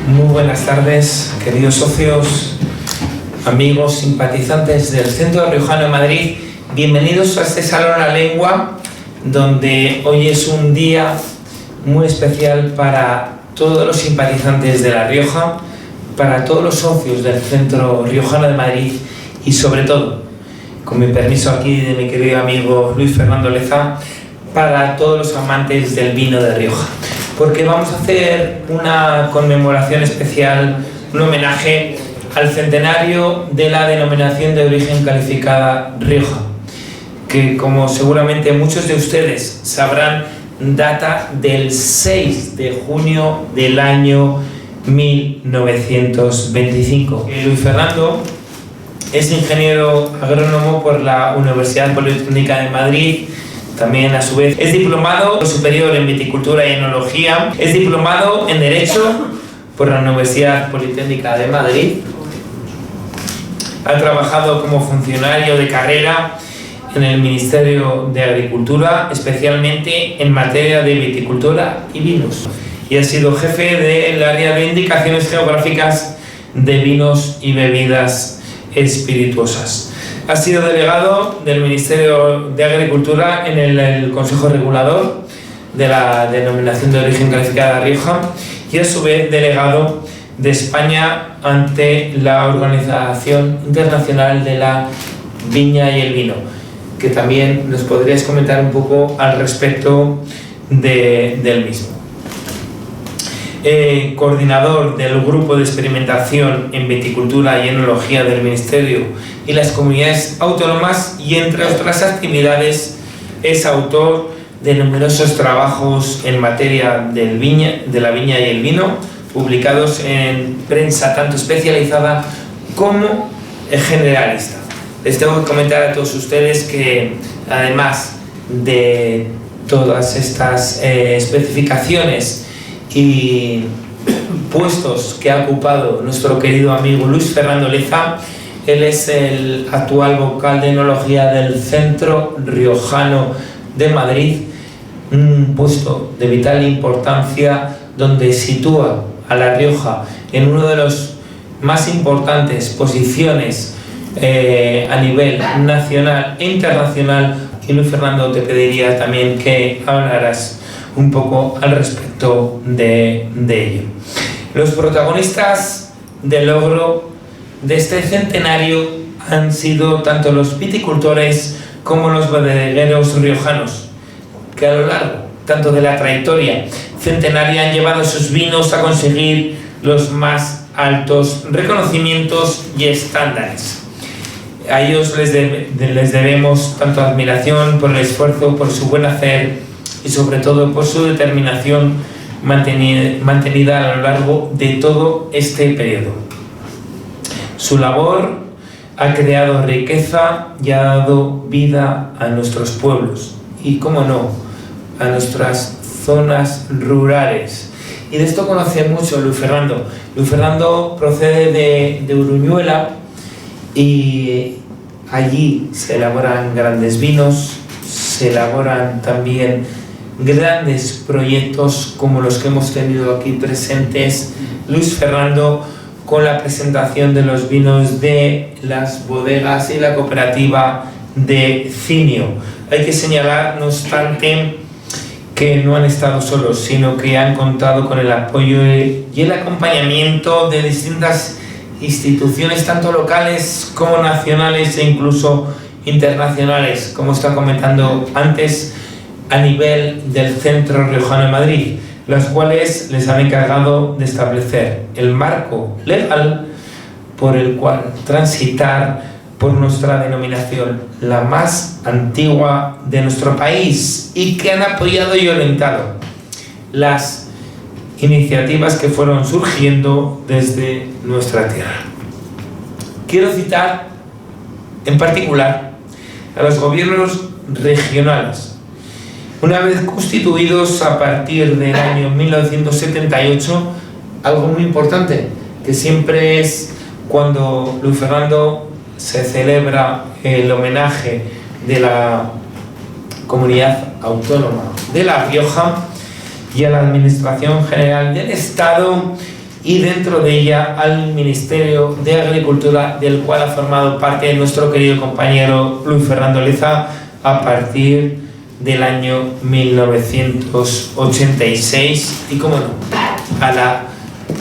Muy buenas tardes, queridos socios, amigos, simpatizantes del Centro Riojano de Madrid. Bienvenidos a este Salón a la Lengua, donde hoy es un día muy especial para todos los simpatizantes de La Rioja, para todos los socios del Centro Riojano de Madrid y sobre todo, con mi permiso aquí de mi querido amigo Luis Fernando Leza, para todos los amantes del vino de Rioja. Porque vamos a hacer una conmemoración especial, un homenaje al centenario de la denominación de origen calificada Rioja, que, como seguramente muchos de ustedes sabrán, data del 6 de junio del año 1925. Luis Fernando es ingeniero agrónomo por la Universidad Politécnica de Madrid. También, a su vez, es diplomado superior en viticultura y enología, es diplomado en Derecho por la Universidad Politécnica de Madrid, ha trabajado como funcionario de carrera en el Ministerio de Agricultura, especialmente en materia de viticultura y vinos, y ha sido jefe del área de indicaciones geográficas de vinos y bebidas espirituosas. Ha sido delegado del Ministerio de Agricultura en el Consejo Regulador de la Denominación de Origen Calificada Rioja y, a su vez, delegado de España ante la Organización Internacional de la Viña y el Vino, que también nos podrías comentar un poco al respecto del mismo. Coordinador del Grupo de Experimentación en Viticultura y Enología del Ministerio y las Comunidades Autónomas, y entre otras actividades es autor de numerosos trabajos en materia de la viña y el vino, publicados en prensa tanto especializada como generalista. Les tengo que comentar a todos ustedes que, además de todas estas especificaciones y puestos que ha ocupado nuestro querido amigo Luis Fernando Leza, él es el actual vocal de enología del Centro Riojano de Madrid, un puesto de vital importancia donde sitúa a La Rioja en uno de los más importantes posiciones a nivel nacional e internacional. Y, Luis Fernando, te pediría también que hablaras un poco al respecto de ello. Los protagonistas del logro de este centenario han sido tanto los viticultores como los bodegueros riojanos, que a lo largo tanto de la trayectoria centenaria han llevado sus vinos a conseguir los más altos reconocimientos y estándares. A ellos les debemos tanto admiración por el esfuerzo, por su buen hacer y sobre todo por su determinación mantenida a lo largo de todo este periodo. Su labor ha creado riqueza y ha dado vida a nuestros pueblos y, cómo no, a nuestras zonas rurales. Y de esto conoce mucho Luis Fernando. Luis Fernando procede de Uruñuela y allí se elaboran grandes vinos, se elaboran también grandes proyectos como los que hemos tenido aquí presentes Luis Fernando, con la presentación de los vinos de las bodegas y la cooperativa de Cinio. Hay que señalar, no obstante, que no han estado solos, sino que han contado con el apoyo y el acompañamiento de distintas instituciones, tanto locales como nacionales e incluso internacionales, como está comentando antes, a nivel del Centro Riojano de Madrid, las cuales les han encargado de establecer el marco legal por el cual transitar por nuestra denominación, la más antigua de nuestro país, y que han apoyado y orientado las iniciativas que fueron surgiendo desde nuestra tierra. Quiero citar en particular a los gobiernos regionales, una vez constituidos a partir del año 1978, algo muy importante, que siempre es cuando Luis Fernando se celebra el homenaje de la Comunidad Autónoma de La Rioja y a la Administración General del Estado y dentro de ella al Ministerio de Agricultura, del cual ha formado parte nuestro querido compañero Luis Fernando Leza a partir del año 1986 y, como no, a la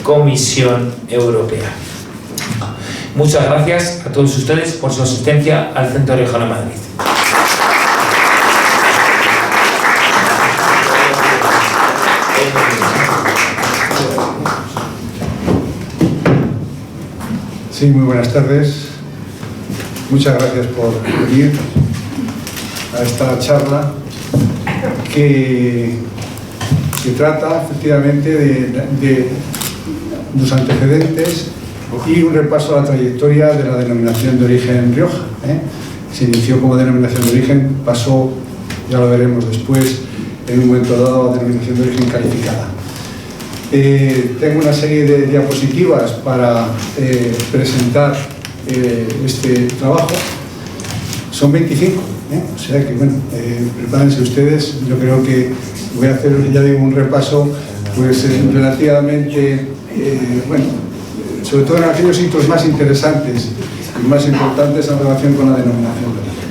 Comisión Europea. Muchas gracias a todos ustedes por su asistencia al Centro Regional Madrid. Sí, muy buenas tardes. Muchas gracias por venir a esta charla que trata efectivamente de los antecedentes y un repaso a la trayectoria de la denominación de origen Rioja. Se inició como denominación de origen, pasó, ya lo veremos después, en un momento dado a denominación de origen calificada. Tengo una serie de diapositivas para presentar este trabajo. Son 25, o sea que, bueno, prepárense ustedes. Yo creo que voy a hacer, ya digo, un repaso pues relativamente, bueno, sobre todo en aquellos hitos más interesantes y más importantes en relación con la denominación de origen.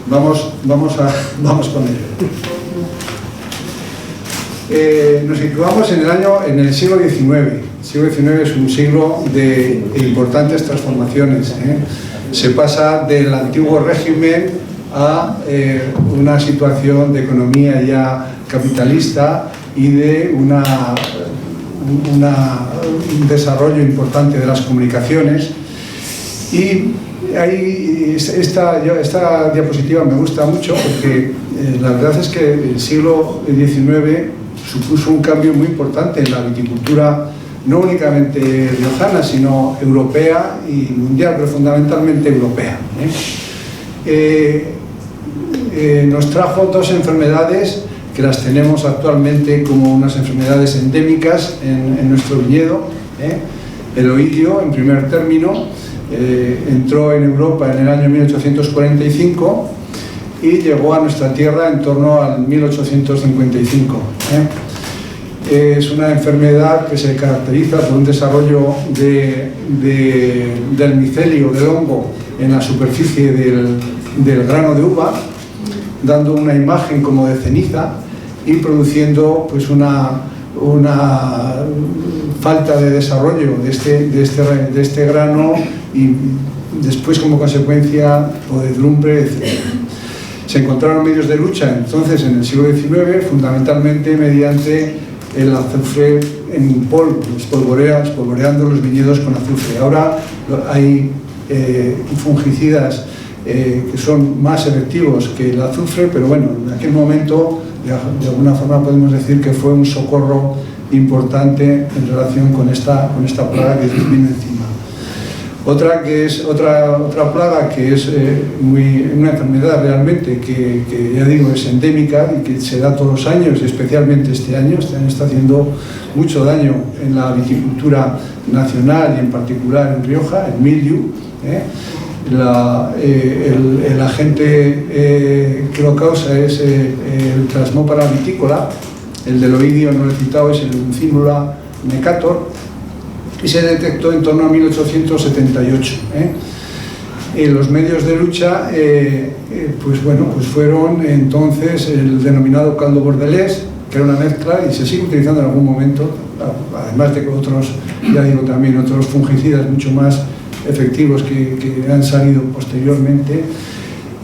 Vamos con ello. Nos situamos en el siglo XIX. El siglo XIX es un siglo de importantes transformaciones. Se pasa del antiguo régimen a una situación de economía ya capitalista y de un desarrollo importante de las comunicaciones. Y ahí esta diapositiva me gusta mucho porque la verdad es que el siglo XIX supuso un cambio muy importante en la viticultura, no únicamente riojana, sino europea y mundial, pero fundamentalmente europea. Nos trajo dos enfermedades que las tenemos actualmente como unas enfermedades endémicas en nuestro viñedo. El oidio, en primer término, entró en Europa en el año 1845 y llegó a nuestra tierra en torno al 1855. Es una enfermedad que se caracteriza por un desarrollo del micelio, del hongo, en la superficie del grano de uva, dando una imagen como de ceniza y produciendo pues una falta de desarrollo de este grano y después como consecuencia podredumbre, etc. Se encontraron medios de lucha entonces en el siglo XIX, fundamentalmente mediante el azufre en polvo, espolvoreando los viñedos con azufre. Ahora hay fungicidas que son más efectivos que el azufre, pero bueno, en aquel momento de alguna forma podemos decir que fue un socorro importante en relación con esta plaga que vino encima. Otra plaga que es una enfermedad realmente que ya digo es endémica y que se da todos los años, y especialmente este año está haciendo mucho daño en la viticultura nacional y en particular en Rioja, el mildiu. El agente que lo causa es el Plasmopara vitícola, el del oidio no lo he citado, es el Uncimula necator, y se detectó en torno a 1878. Los medios de lucha pues fueron entonces el denominado caldo bordelés, que era una mezcla y se sigue utilizando en algún momento, además de que otros fungicidas mucho más efectivos que han salido posteriormente.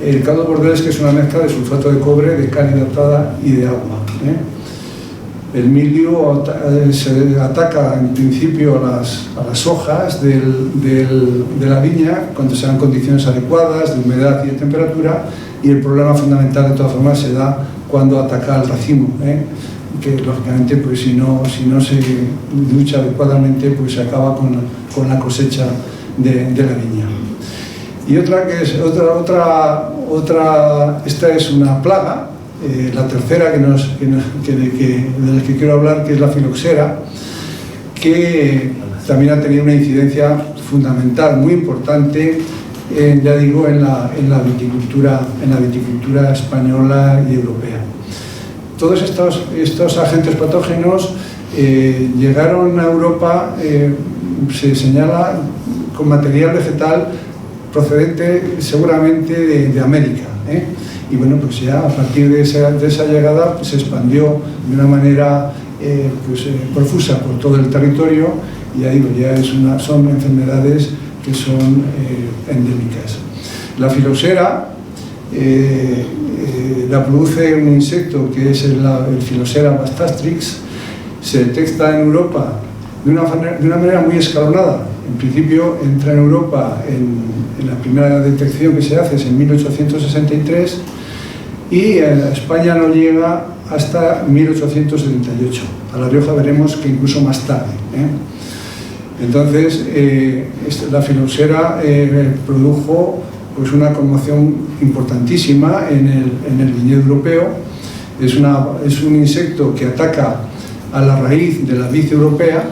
El caldo bordelés, que es una mezcla de sulfato de cobre, de cal hidratada y de agua. El mildiu se ataca en principio a las hojas de la viña cuando se dan condiciones adecuadas de humedad y de temperatura, y el problema fundamental de todas formas se da cuando ataca al racimo, que lógicamente pues si no se lucha adecuadamente pues se acaba con la cosecha de la viña. Y otra que es esta es una plaga, la tercera de la que quiero hablar, que es la filoxera, que también ha tenido una incidencia fundamental muy importante ya digo en la viticultura española y europea. Todos estos agentes patógenos llegaron a Europa, se señala, con material vegetal procedente seguramente de América, y bueno, pues ya a partir de esa llegada pues, se expandió de una manera profusa por todo el territorio, y ya digo, son enfermedades que son endémicas. La filoxera la produce un insecto que es el Filoxera bastastrix. Se detecta en Europa de una manera muy escalonada. En principio entra en Europa en la primera detección que se hace es en 1863, y a España no llega hasta 1878. A La Rioja veremos que incluso más tarde. Entonces, la filoxera produjo pues, una conmoción importantísima en el viñedo europeo. Es un insecto que ataca a la raíz de la vid europea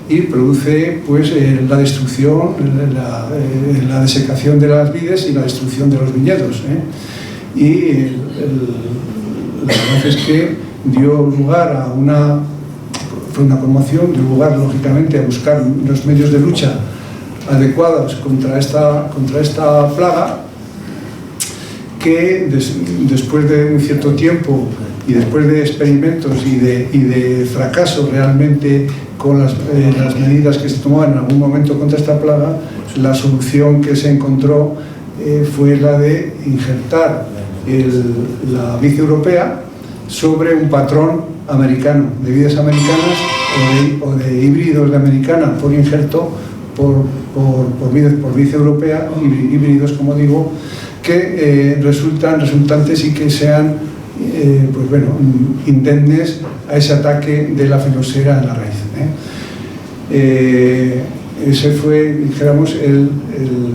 y produce pues, la destrucción, la desecación de las vides y la destrucción de los viñedos. Y la verdad es que dio lugar a fue una conmoción, dio lugar lógicamente a buscar los medios de lucha adecuados contra esta plaga, que después de un cierto tiempo y después de experimentos y de fracaso realmente con las medidas que se tomaban en algún momento contra esta plaga, la solución que se encontró fue la de injertar la vid europea sobre un patrón americano, de vides americanas o de híbridos de americana por injerto por vid europea, híbridos, como digo, que resultantes y que sean pues bueno, indemnes a ese ataque de la filoxera en la raíz. Ese fue, dijéramos, el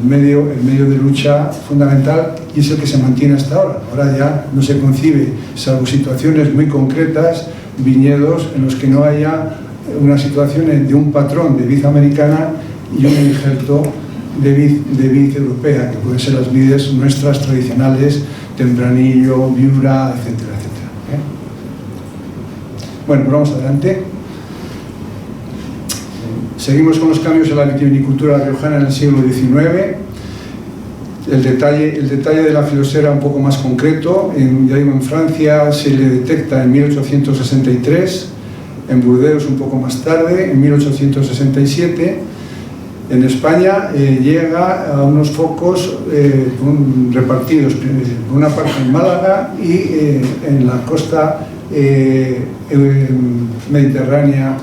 medio de lucha fundamental, y es el que se mantiene hasta ahora. Ahora ya no se concibe, salvo situaciones muy concretas, viñedos en los que no haya una situación de un patrón de vid americana y un injerto de vid europea, que pueden ser las vides nuestras tradicionales, Tempranillo, Viura, etcétera, etcétera. Bueno, pues vamos adelante. Seguimos con los cambios en la vitivinicultura riojana en el siglo XIX. El detalle de la filoxera un poco más concreto. Ya digo, en Francia se le detecta en 1863, en Burdeos un poco más tarde, en 1867. En España llega a unos focos repartidos, por una parte en Málaga y en la costa mediterránea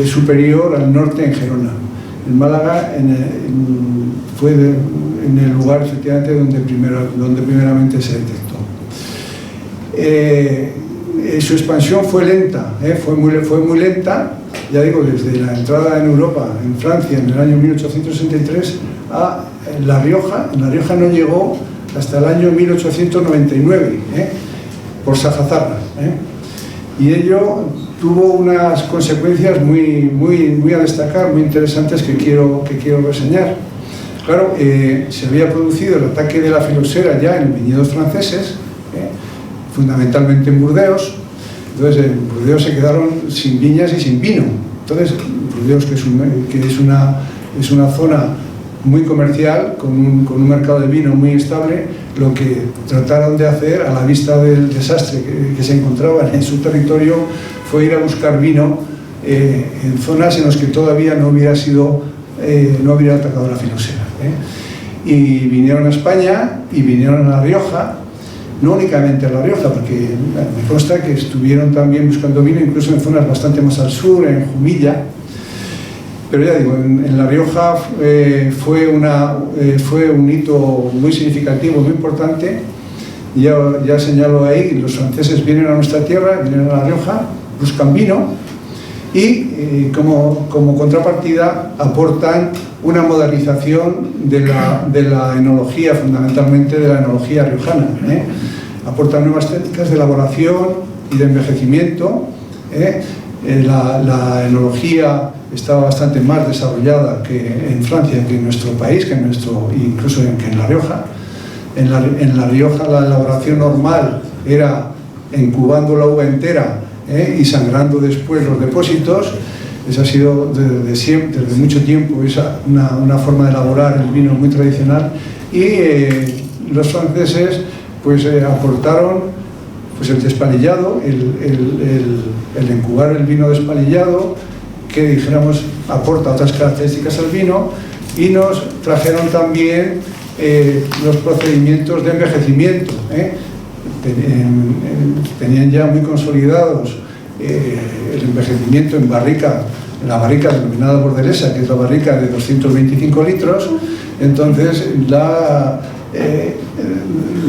superior al norte, en Gerona. En Málaga fue en el lugar efectivamente donde primeramente se detectó. Su expansión fue lenta, fue muy lenta, ya digo, desde la entrada en Europa, en Francia, en el año 1863, a La Rioja. En La Rioja no llegó hasta el año 1899, por Sajazarra. Y ello tuvo unas consecuencias muy a destacar, muy interesantes, que quiero reseñar. Claro, se había producido el ataque de la filoxera ya en viñedos franceses, fundamentalmente en Burdeos. Entonces en Burdeos se quedaron sin viñas y sin vino. Entonces Burdeos, que es una zona muy comercial, con un mercado de vino muy estable, lo que trataron de hacer, a la vista del desastre que se encontraban en su territorio, fue ir a buscar vino en zonas en las que todavía no hubiera atacado la filoxera. Y vinieron a España y vinieron a La Rioja. No únicamente a La Rioja, porque me consta que estuvieron también buscando vino incluso en zonas bastante más al sur, en Jumilla. Pero ya digo, en La Rioja fue un hito muy significativo, muy importante. Ya señalo ahí, los franceses vienen a nuestra tierra, vienen a La Rioja, buscan vino y como contrapartida aportan una modernización de la enología, fundamentalmente de la enología riojana. Aportan nuevas técnicas de elaboración y de envejecimiento. La enología estaba bastante más desarrollada que en Francia, que en nuestro país, incluso que en La Rioja. En La Rioja la elaboración normal era encubando la uva entera y sangrando después los depósitos. Esa ha sido desde siempre, desde mucho tiempo, una forma de elaborar el vino muy tradicional, y los franceses pues aportaron pues el despalillado, el encubar el vino despalillado, que dijéramos aporta otras características al vino, y nos trajeron también los procedimientos de envejecimiento. Tenían ya muy consolidados el envejecimiento en barrica, la barrica denominada bordelesa, que es la barrica de 225 litros, entonces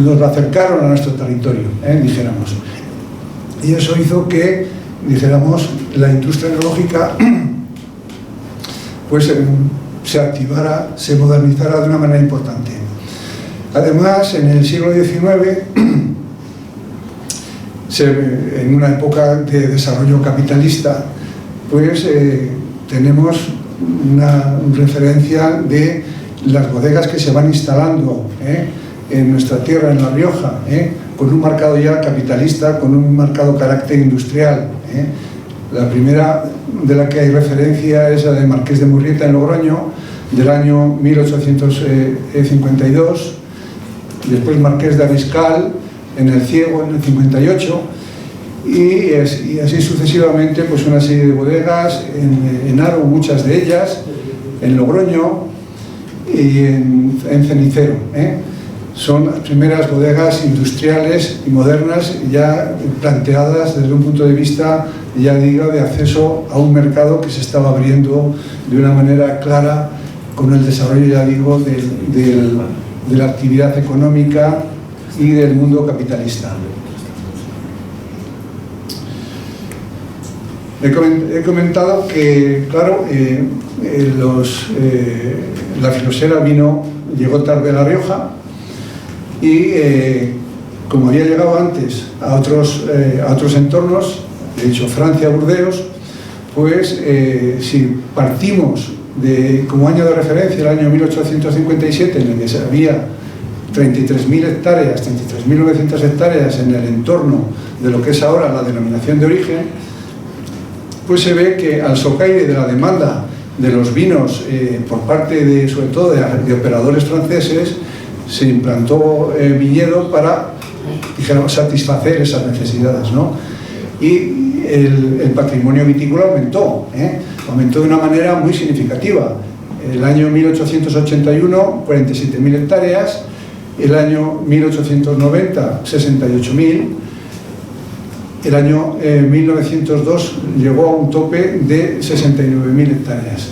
nos la acercaron a nuestro territorio, dijéramos. Y eso hizo que, dijéramos, la industria enológica pues se activara, se modernizara de una manera importante. Además, en el siglo XIX, en una época de desarrollo capitalista, pues tenemos una referencia de las bodegas que se van instalando en nuestra tierra, en La Rioja, con un marcado ya capitalista, con un marcado carácter industrial. La primera de la que hay referencia es la de Marqués de Murrieta en Logroño, del año 1852, después Marqués de Ariscal en El Ciego en el 58, y así sucesivamente, pues una serie de bodegas en Haro, muchas de ellas, en Logroño y en Cenicero. Son las primeras bodegas industriales y modernas ya planteadas desde un punto de vista, ya digo, de acceso a un mercado que se estaba abriendo de una manera clara con el desarrollo, ya digo, de la actividad económica y del mundo capitalista. He comentado que, claro, la filosera llegó tarde a La Rioja, y como había llegado antes a otros entornos, de hecho Francia, Burdeos, pues si partimos como año de referencia el año 1857, en el que había 33.000 hectáreas, 33.900 hectáreas en el entorno de lo que es ahora la denominación de origen, pues se ve que al socaire de la demanda de los vinos por parte sobre todo de operadores franceses, se implantó viñedo para, dijéramos, satisfacer esas necesidades, ¿no? Y el patrimonio vitícola aumentó de una manera muy significativa. El año 1881, 47.000 hectáreas, el año 1890, 68.000, el año 1902 llegó a un tope de 69.000 hectáreas.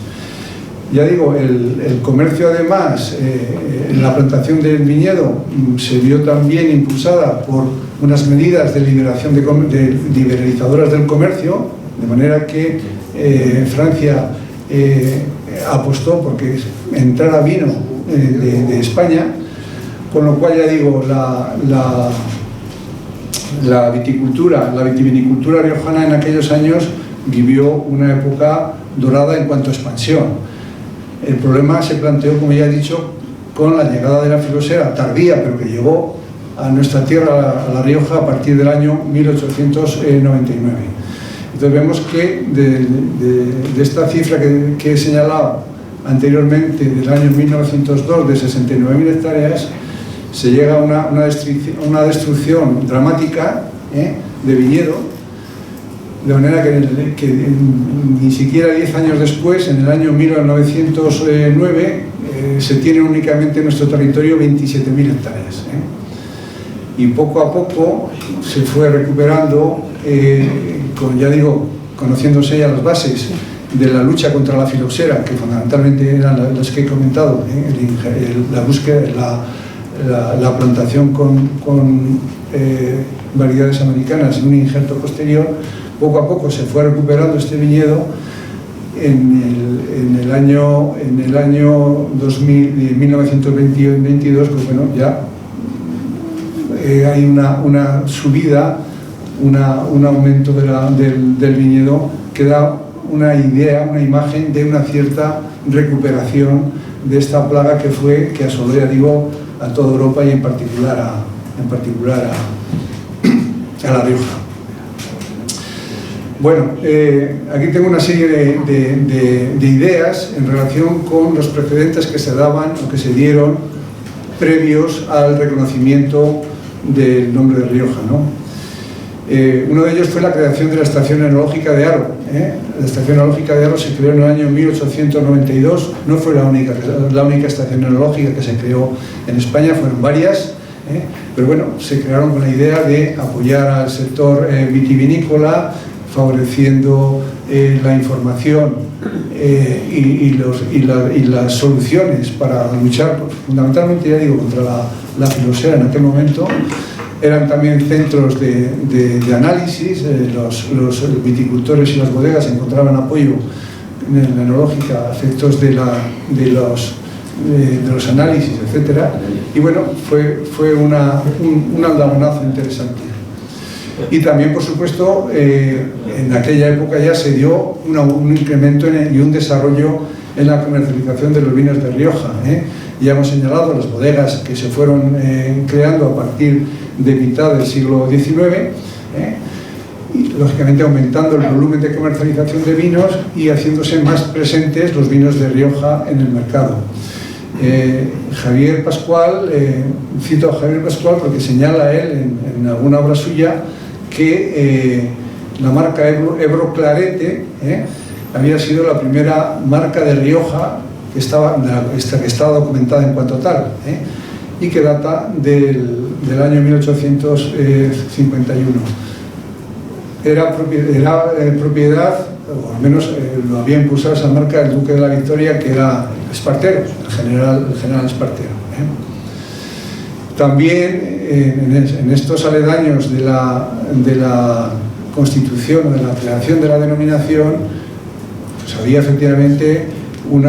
Ya digo, el comercio además, la plantación del viñedo se vio también impulsada por unas medidas de liberalizadoras del comercio, de manera que Francia apostó porque entrara vino de España, con lo cual, ya digo, la vitivinicultura riojana en aquellos años vivió una época dorada en cuanto a expansión. El problema se planteó, como ya he dicho, con la llegada de la filosera, tardía, pero que llegó a nuestra tierra, a La Rioja, a partir del año 1899. Entonces vemos que de esta cifra que he señalado anteriormente, del año 1902, de 69.000 hectáreas, se llega a una destrucción dramática de viñedo, de manera que ni siquiera 10 años después, en el año 1909, se tienen únicamente en nuestro territorio 27.000 hectáreas. Y poco a poco se fue recuperando, ya digo, conociéndose ya las bases de la lucha contra la filoxera, que fundamentalmente eran las que he comentado, la búsqueda, la plantación con variedades americanas y un injerto posterior. Poco a poco se fue recuperando este viñedo. En el año 1922, pues bueno, ya hay una subida, un aumento del viñedo que da una idea, una imagen de una cierta recuperación de esta plaga que asoló, ya digo, a toda Europa y en particular a La Rioja. Bueno, aquí tengo una serie de ideas en relación con los precedentes que se daban o que se dieron previos al reconocimiento del nombre de Rioja, ¿no? Uno de ellos fue la creación de la Estación Enológica de Haro. La Estación Enológica de Haro se creó en el año 1892, no fue la única estación enológica que se creó en España, fueron varias, pero bueno, se crearon con la idea de apoyar al sector vitivinícola, favoreciendo la información y las soluciones para luchar, pues, fundamentalmente, ya digo, contra la filosofía en aquel momento. Eran también centros de análisis, los viticultores y las bodegas encontraban apoyo en la enológica a efectos de los análisis, etc. Y bueno, fue un aldabonazo interesante. Y también, por supuesto, en aquella época ya se dio un incremento y un desarrollo en la comercialización de los vinos de Rioja. Ya hemos señalado las bodegas que se fueron creando a partir de mitad del siglo XIX, y lógicamente aumentando el volumen de comercialización de vinos y haciéndose más presentes los vinos de Rioja en el mercado. Javier Pascual, cito a Javier Pascual porque señala él en alguna obra suya que la marca Ebro Clarete había sido la primera marca de Rioja que estaba documentada en cuanto tal, y que data del año 1851. Era propiedad, o al menos lo había impulsado esa marca, el duque de la Victoria, que era Espartero, el general Espartero. También en estos aledaños de la constitución o de la creación de la denominación, pues había efectivamente un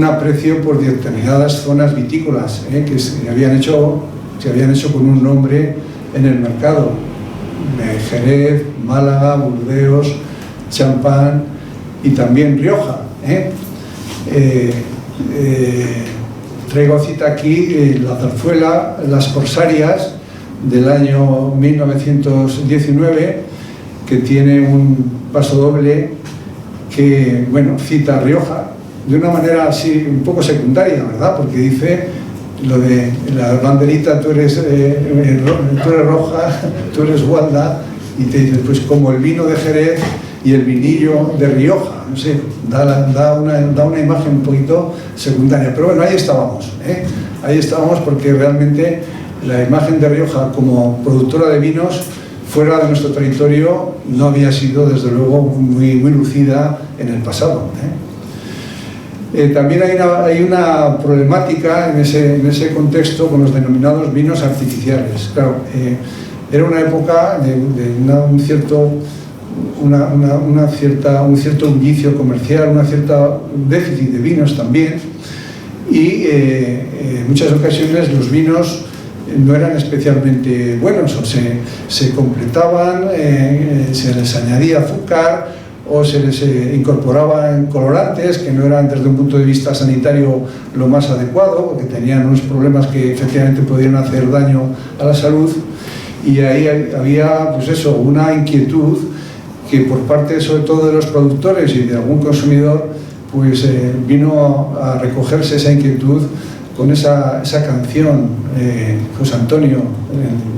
aprecio por determinadas zonas vitícolas que se habían hecho con un nombre en el mercado: Jerez, Málaga, Burdeos, Champán y también Rioja. Traigo a cita aquí la zarzuela Las Corsarias del año 1919, que tiene un pasodoble que, bueno, cita a Rioja de una manera así un poco secundaria, ¿verdad? Porque dice lo de la banderita, tú eres roja, tú eres Gualda, y te dice, pues como el vino de Jerez y el vinillo de Rioja, no sé, da una imagen un poquito secundaria, pero bueno, ahí estábamos porque realmente la imagen de Rioja como productora de vinos fuera de nuestro territorio no había sido, desde luego, muy lucida en el pasado. También hay una problemática en ese contexto con los denominados vinos artificiales. Claro, era una época de un cierto bullicio comercial, un cierto déficit de vinos también, y en muchas ocasiones los vinos no eran especialmente buenos, o se completaban, se les añadía azúcar o se les incorporaban colorantes que no eran, desde un punto de vista sanitario, lo más adecuado, porque tenían unos problemas que efectivamente podían hacer daño a la salud. Y ahí había, pues eso, una inquietud que por parte sobre todo de los productores y de algún consumidor, pues vino a recogerse esa inquietud con esa canción, José Antonio,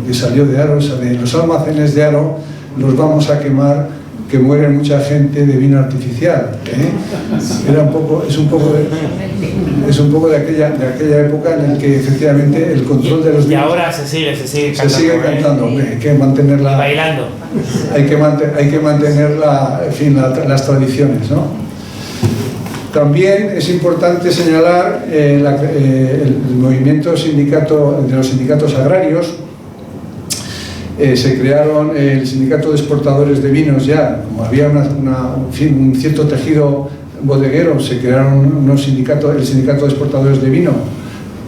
que salió de Haro, de los almacenes de Haro los vamos a quemar, que muere mucha gente de vino artificial. Es un poco de aquella época en la que efectivamente el control de los vinos... Y ahora se sigue cantando. Se sigue cantando, hay que mantenerla... Bailando. Hay que mantener las tradiciones, ¿no? También es importante señalar el movimiento de los sindicatos agrarios. Se crearon el sindicato de exportadores de vinos ya, como había un cierto tejido bodeguero, se crearon el sindicato de exportadores de vino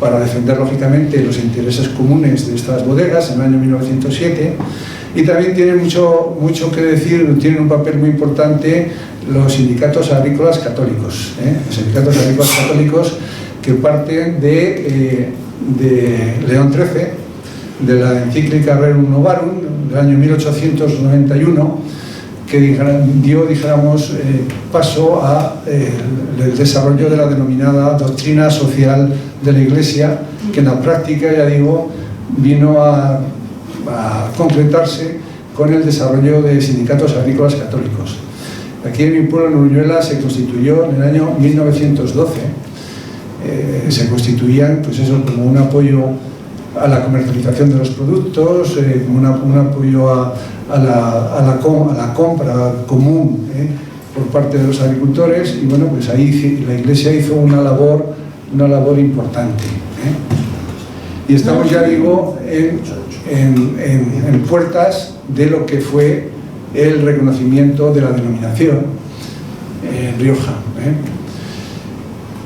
para defender lógicamente los intereses comunes de estas bodegas en el año 1907. Y también tienen mucho que decir, tienen un papel muy importante los sindicatos agrícolas católicos. Los sindicatos agrícolas católicos que parten de León XIII, de la encíclica Rerum Novarum del año 1891, que dio, dijéramos, paso a el desarrollo de la denominada doctrina social de la Iglesia, que en la práctica, ya digo, vino a concretarse con el desarrollo de sindicatos agrícolas católicos. Aquí en mi pueblo, en Uruñuela, se constituyó en el año 1912. Se constituían, pues eso, como un apoyo a la comercialización de los productos, como un apoyo a la compra común por parte de los agricultores, y bueno, pues ahí la Iglesia hizo una labor importante. Y estamos, ya digo, en puertas de lo que fue el reconocimiento de la denominación en Rioja,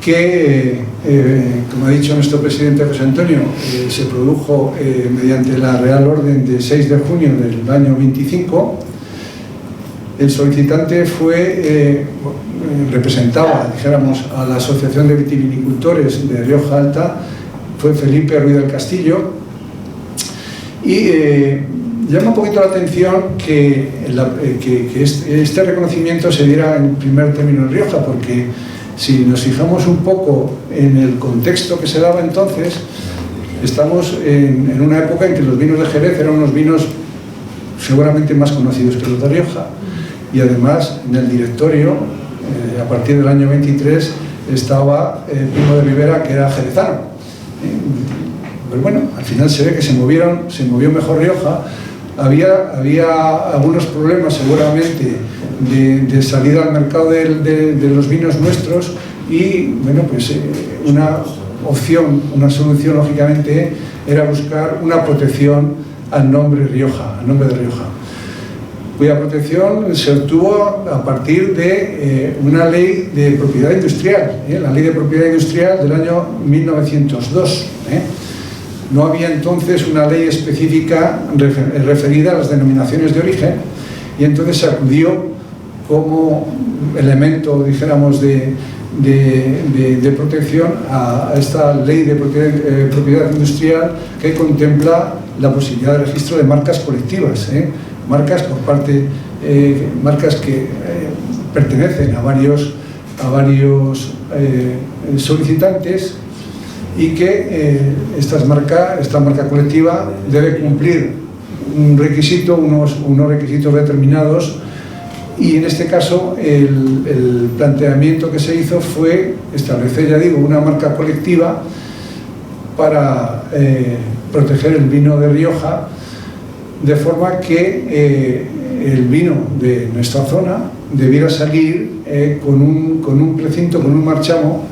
que, como ha dicho nuestro presidente José Antonio, se produjo mediante la Real Orden de 6 de junio del año 25. El solicitante representaba, dijéramos, a la Asociación de Vitivinicultores de Rioja Alta, fue Felipe Ruiz del Castillo, y llama un poquito la atención que este reconocimiento se diera en primer término en Rioja, porque si nos fijamos un poco en el contexto que se daba entonces, estamos en una época en que los vinos de Jerez eran unos vinos seguramente más conocidos que los de Rioja, y además en el directorio, a partir del año 23, estaba Primo de Rivera, que era jerezano. Pero bueno, al final se ve que se movió mejor Rioja. Había algunos problemas seguramente de salida al mercado de los vinos nuestros, y bueno, pues una solución lógicamente era buscar una protección al nombre de Rioja, cuya protección se obtuvo a partir de una ley de propiedad industrial, la ley de propiedad industrial del año 1902. No había entonces una ley específica referida a las denominaciones de origen, y entonces se acudió como elemento, dijéramos, de protección a esta ley de propiedad industrial, que contempla la posibilidad de registro de marcas colectivas, marcas que pertenecen a varios solicitantes, y que esta marca colectiva debe cumplir unos requisitos determinados, y en este caso el planteamiento que se hizo fue establecer, ya digo, una marca colectiva para proteger el vino de Rioja, de forma que el vino de nuestra zona debiera salir con un precinto, con un marchamo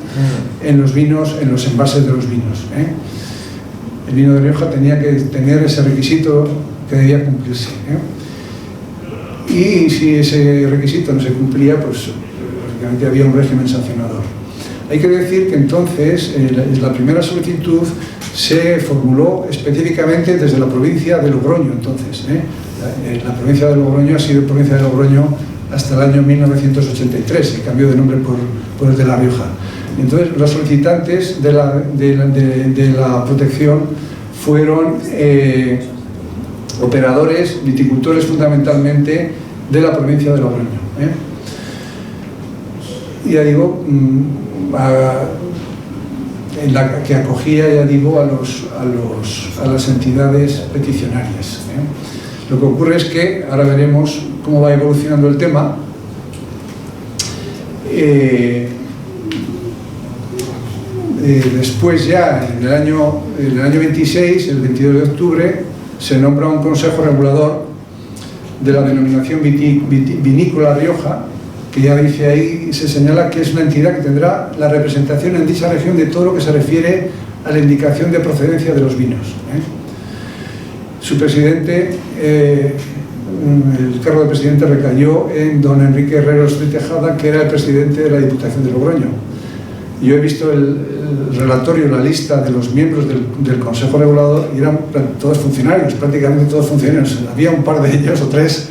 en los envases de los vinos. El vino de Rioja tenía que tener ese requisito que debía cumplirse. Y si ese requisito no se cumplía, pues lógicamente había un régimen sancionador. Hay que decir que entonces la primera solicitud se formuló específicamente desde la provincia de Logroño. Entonces, la provincia de Logroño ha sido provincia de Logroño hasta el año 1983, el cambio de nombre por el de La Rioja. Entonces, los solicitantes de la protección fueron operadores, viticultores fundamentalmente, de la provincia de Logroño. Y ya digo, en la que acogía, ya digo, a las entidades peticionarias. Lo que ocurre es que ahora veremos cómo va evolucionando el tema. Después, ya en el año 26, el 22 de octubre, se nombra un consejo regulador de la denominación vinícola Rioja, que ya dice ahí, se señala que es una entidad que tendrá la representación en dicha región de todo lo que se refiere a la indicación de procedencia de los vinos. Su presidente, el cargo de presidente recayó en don Enrique Herreros de Tejada, que era el presidente de la Diputación de Logroño. Yo he visto el relatorio, la lista de los miembros del Consejo Regulador, y eran todos funcionarios, prácticamente todos funcionarios. Había un par de ellos, o tres,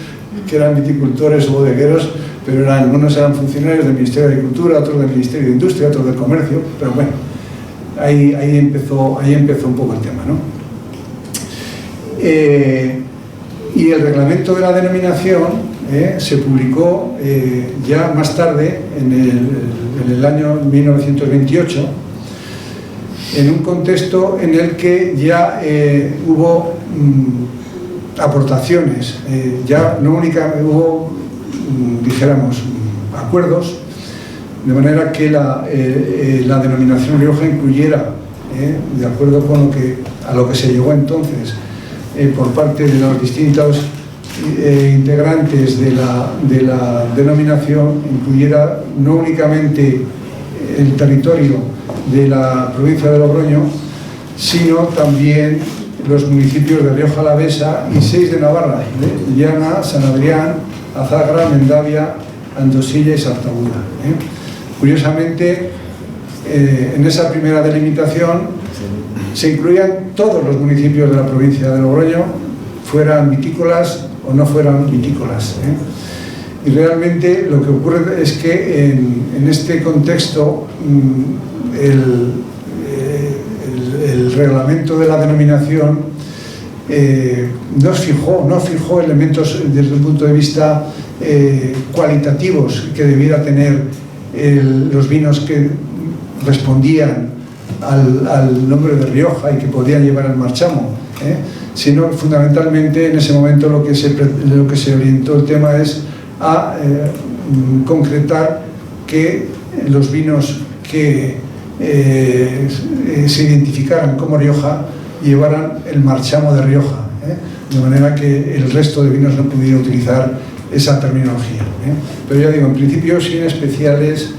que eran viticultores o bodegueros, pero algunos eran funcionarios del Ministerio de Agricultura, otros del Ministerio de Industria, otros del Comercio, pero bueno, ahí empezó un poco el tema, ¿no? Y el reglamento de la denominación se publicó ya más tarde, en el año 1928, en un contexto en el que ya hubo aportaciones, ya no únicamente hubo, dijéramos, acuerdos, de manera que la denominación Rioja incluyera, de acuerdo con a lo que se llegó entonces por parte de los distintos integrantes de la denominación, incluyera no únicamente el territorio de la provincia de Logroño, sino también los municipios de Rioja Alavesa y 6 de Navarra: Llana, San Adrián, Azagra, Mendavia, Andosilla y Sartaguda. Curiosamente, en esa primera delimitación se incluían todos los municipios de la provincia de Logroño, fueran vitícolas o no fueran vitícolas. Y realmente lo que ocurre es que en este contexto el reglamento de la denominación no fijó elementos desde un punto de vista cualitativos que debiera tener los vinos que respondían al nombre de Rioja y que podían llevar el marchamo, sino fundamentalmente en ese momento lo que se orientó el tema es a concretar que los vinos que se identificaran como Rioja llevaran el marchamo de Rioja, de manera que el resto de vinos no pudiera utilizar esa terminología. Pero ya digo, en principio sin especiales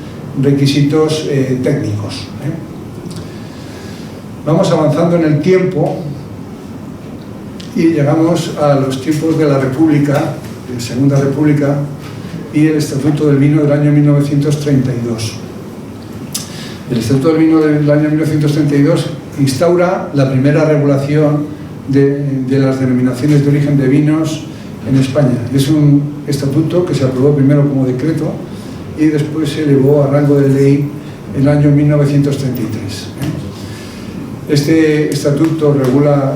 requisitos técnicos. Vamos avanzando en el tiempo y llegamos a los tiempos de la República, de Segunda República, y el Estatuto del Vino del año 1932. El Estatuto del Vino del año 1932 instaura la primera regulación de las denominaciones de origen de vinos en España. Es un estatuto que se aprobó primero como decreto y después se elevó a rango de ley en el año 1933. Este estatuto regula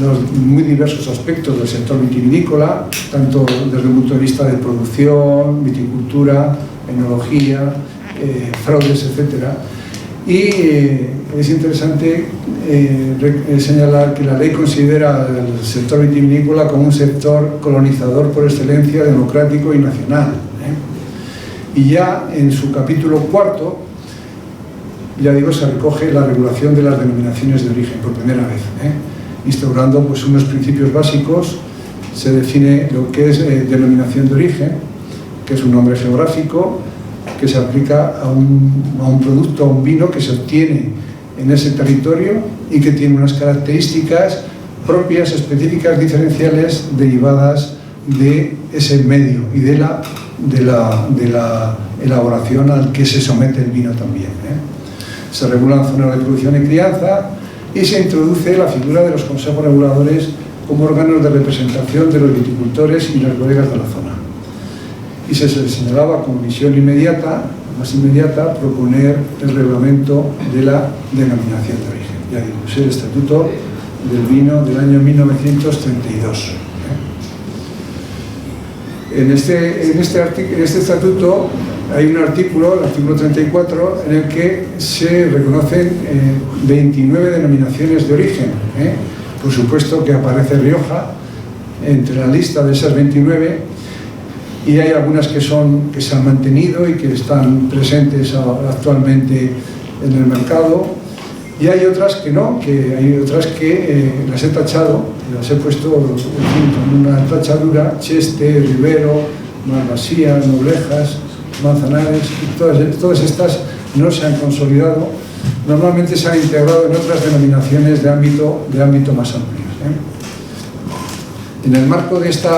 los muy diversos aspectos del sector vitivinícola, tanto desde el punto de vista de producción, viticultura, enología, fraudes, etc. Y es interesante señalar que la ley considera el sector vitivinícola como un sector colonizador por excelencia, democrático y nacional. Y ya en su capítulo 4, ya digo, se recoge la regulación de las denominaciones de origen por primera vez, instaurando pues unos principios básicos. Se define lo que es denominación de origen, que es un nombre geográfico que se aplica a un producto, a un vino que se obtiene en ese territorio y que tiene unas características propias, específicas, diferenciales, derivadas de ese medio y de la elaboración al que se somete el vino también. Se regulan zonas de producción y crianza y se introduce la figura de los consejos reguladores como órganos de representación de los viticultores y las bodegas de la zona. Y se señalaba como misión inmediata, más inmediata, proponer el reglamento de la denominación de origen. Ya digo, es el Estatuto del Vino del año 1932. En este estatuto hay un artículo, el artículo 34, en el que se reconocen 29 denominaciones de origen. Por supuesto que aparece Rioja entre la lista de esas 29, y hay algunas que se han mantenido y que están presentes actualmente en el mercado, y hay otras que no, que hay otras que las he tachado, las he puesto con una tachadura: Cheste, Ribero, Malvasía, Noblejas, Manzanares. Todas estas no se han consolidado, normalmente se han integrado en otras denominaciones de ámbito más amplio. En el marco de este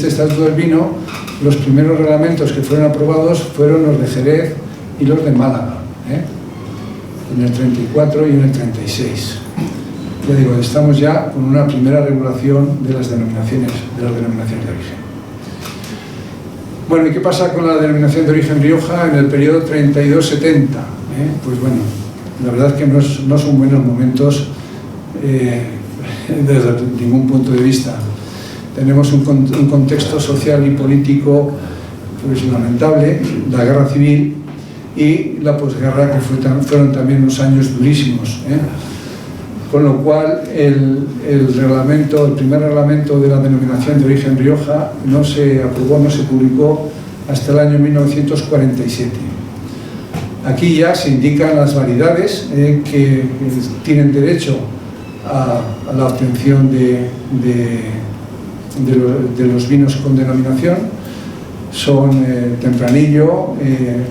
Estatuto del Vino, los primeros reglamentos que fueron aprobados fueron los de Jerez y los de Málaga, en el 34 y en el 36. Ya digo, estamos ya con una primera regulación de las denominaciones de origen. Bueno, ¿y qué pasa con la denominación de origen Rioja en el periodo 32-70? Pues bueno, la verdad es que no son buenos momentos desde ningún punto de vista. tenemos un contexto social y político pues lamentable, la guerra civil y la posguerra, que fueron también unos años durísimos, ¿eh? Con lo cual el primer reglamento de la denominación de origen Rioja no se aprobó, no se publicó hasta el año 1947. Aquí ya se indican las variedades que tienen derecho a la obtención de los vinos con denominación. Son Tempranillo,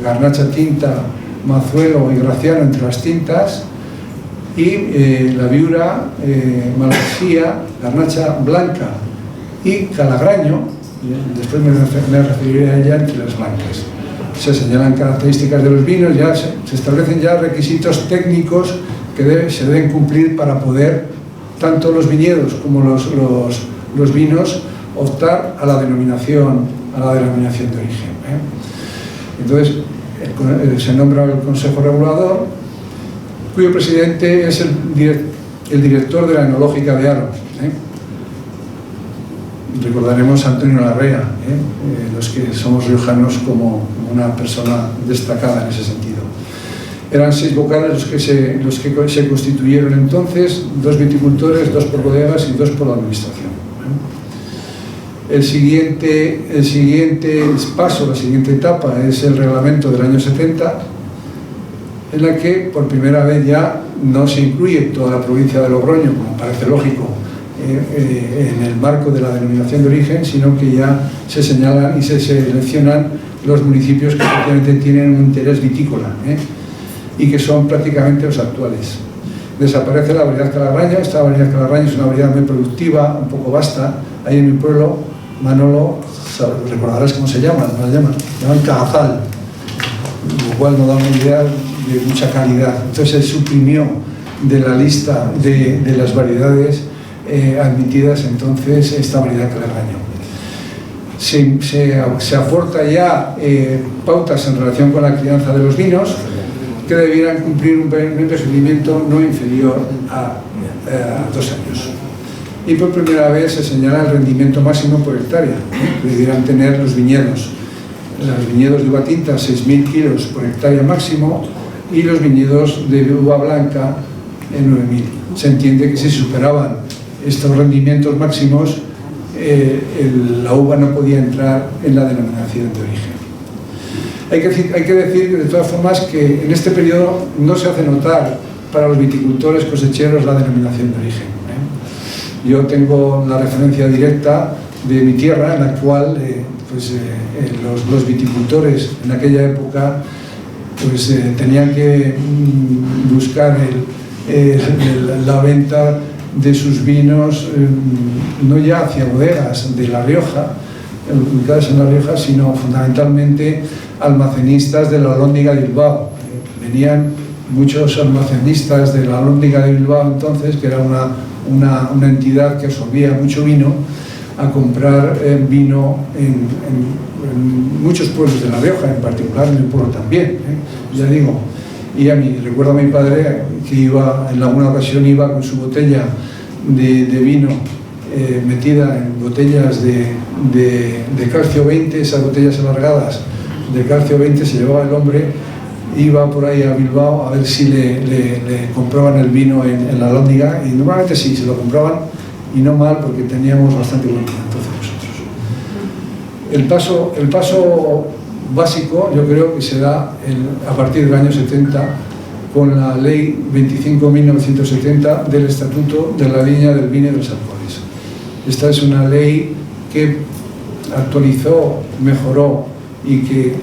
Garnacha Tinta, Mazuelo y Graciano entre las tintas, y la Viura, Malvasía, Garnacha Blanca y Calagraño, después me referiré a ella, entre las blancas. Se señalan características de los vinos, ya se establecen ya requisitos técnicos que se deben cumplir para poder, tanto los viñedos como los vinos, optar a la denominación de origen, ¿eh? Entonces se nombra el Consejo Regulador, cuyo presidente es el director de la Enológica de Aro, ¿eh? Recordaremos a Antonio Larrea, los que somos riojanos, como una persona destacada en ese sentido. Eran 6 vocales los que se constituyeron entonces, 2 viticultores, 2 por bodegas y 2 por la administración. El siguiente paso, la siguiente etapa, es el reglamento del año 70, en la que por primera vez ya no se incluye toda la provincia de Logroño, como parece lógico, en el marco de la denominación de origen, sino que ya se señalan y se seleccionan los municipios que efectivamente tienen un interés vitícola, y que son prácticamente los actuales. Desaparece la variedad Calagraño. Esta variedad Calagraño es una variedad muy productiva, un poco vasta. Ahí en mi pueblo, Manolo, recordarás cómo se llama, se llaman Cagazal, lo cual nos da una idea de mucha calidad. Entonces se suprimió de la lista de las variedades admitidas entonces esta variedad Calagraño. Se aporta ya pautas en relación con la crianza de los vinos, que debieran cumplir un envejecimiento no inferior a 2 años. Y por primera vez se señala el rendimiento máximo por hectárea que debieran tener los viñedos. Los viñedos de uva tinta, 6.000 kilos por hectárea máximo, y los viñedos de uva blanca en 9.000. Se entiende que si superaban estos rendimientos máximos, la uva no podía entrar en la denominación de origen. Hay que decir, de todas formas, que en este periodo no se hace notar para los viticultores cosecheros la denominación de origen, ¿eh? Yo tengo la referencia directa de mi tierra, en la cual los viticultores en aquella época pues, tenían que buscar la venta de sus vinos, no ya hacia bodegas de La Rioja, ubicadas en La Rioja, sino fundamentalmente almacenistas de la Alhóndiga de Bilbao. Venían muchos almacenistas de la Alhóndiga de Bilbao entonces, que era una entidad que absorbía mucho vino, a comprar vino en muchos pueblos de La Rioja, en particular en mi pueblo también, ya digo. Y recuerdo a mi padre que en alguna ocasión iba con su botella de vino metida en botellas de calcio 20, esas botellas alargadas de calcio 20 se llevaba el hombre, iba por ahí a Bilbao a ver si le compraban el vino en la Alhóndiga, y normalmente sí, se lo compraban, y no mal, porque teníamos bastante buen vino entonces nosotros. El paso básico yo creo que se da a partir del año 70 con la ley 25.970 del Estatuto de la Viña, del Vino y de los Alcoholes. Esta es una ley que actualizó, mejoró y que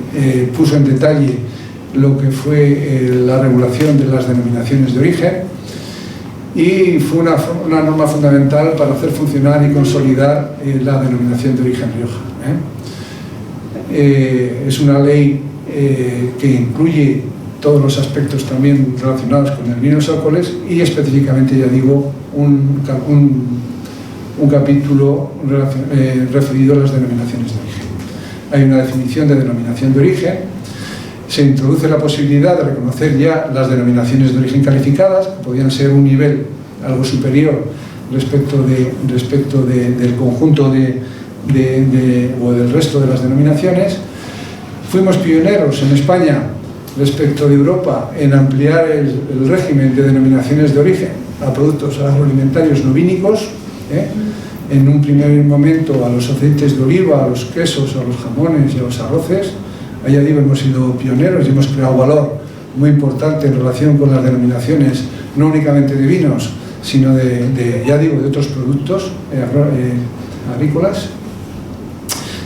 puso en detalle lo que fue la regulación de las denominaciones de origen, y fue una norma fundamental para hacer funcionar y consolidar la denominación de origen Rioja. Es una ley que incluye todos los aspectos también relacionados con el vino y los alcoholes, y específicamente, ya digo, un capítulo referido a las denominaciones de origen. Hay una definición de denominación de origen, se introduce la posibilidad de reconocer ya las denominaciones de origen calificadas, que podían ser un nivel algo superior respecto del conjunto o del resto de las denominaciones. Fuimos pioneros en España respecto de Europa en ampliar el régimen de denominaciones de origen a productos agroalimentarios no vínicos, en un primer momento a los aceites de oliva, a los quesos, a los jamones y a los arroces. Allá digo, hemos sido pioneros y hemos creado valor muy importante en relación con las denominaciones no únicamente de vinos, sino de otros productos agrícolas.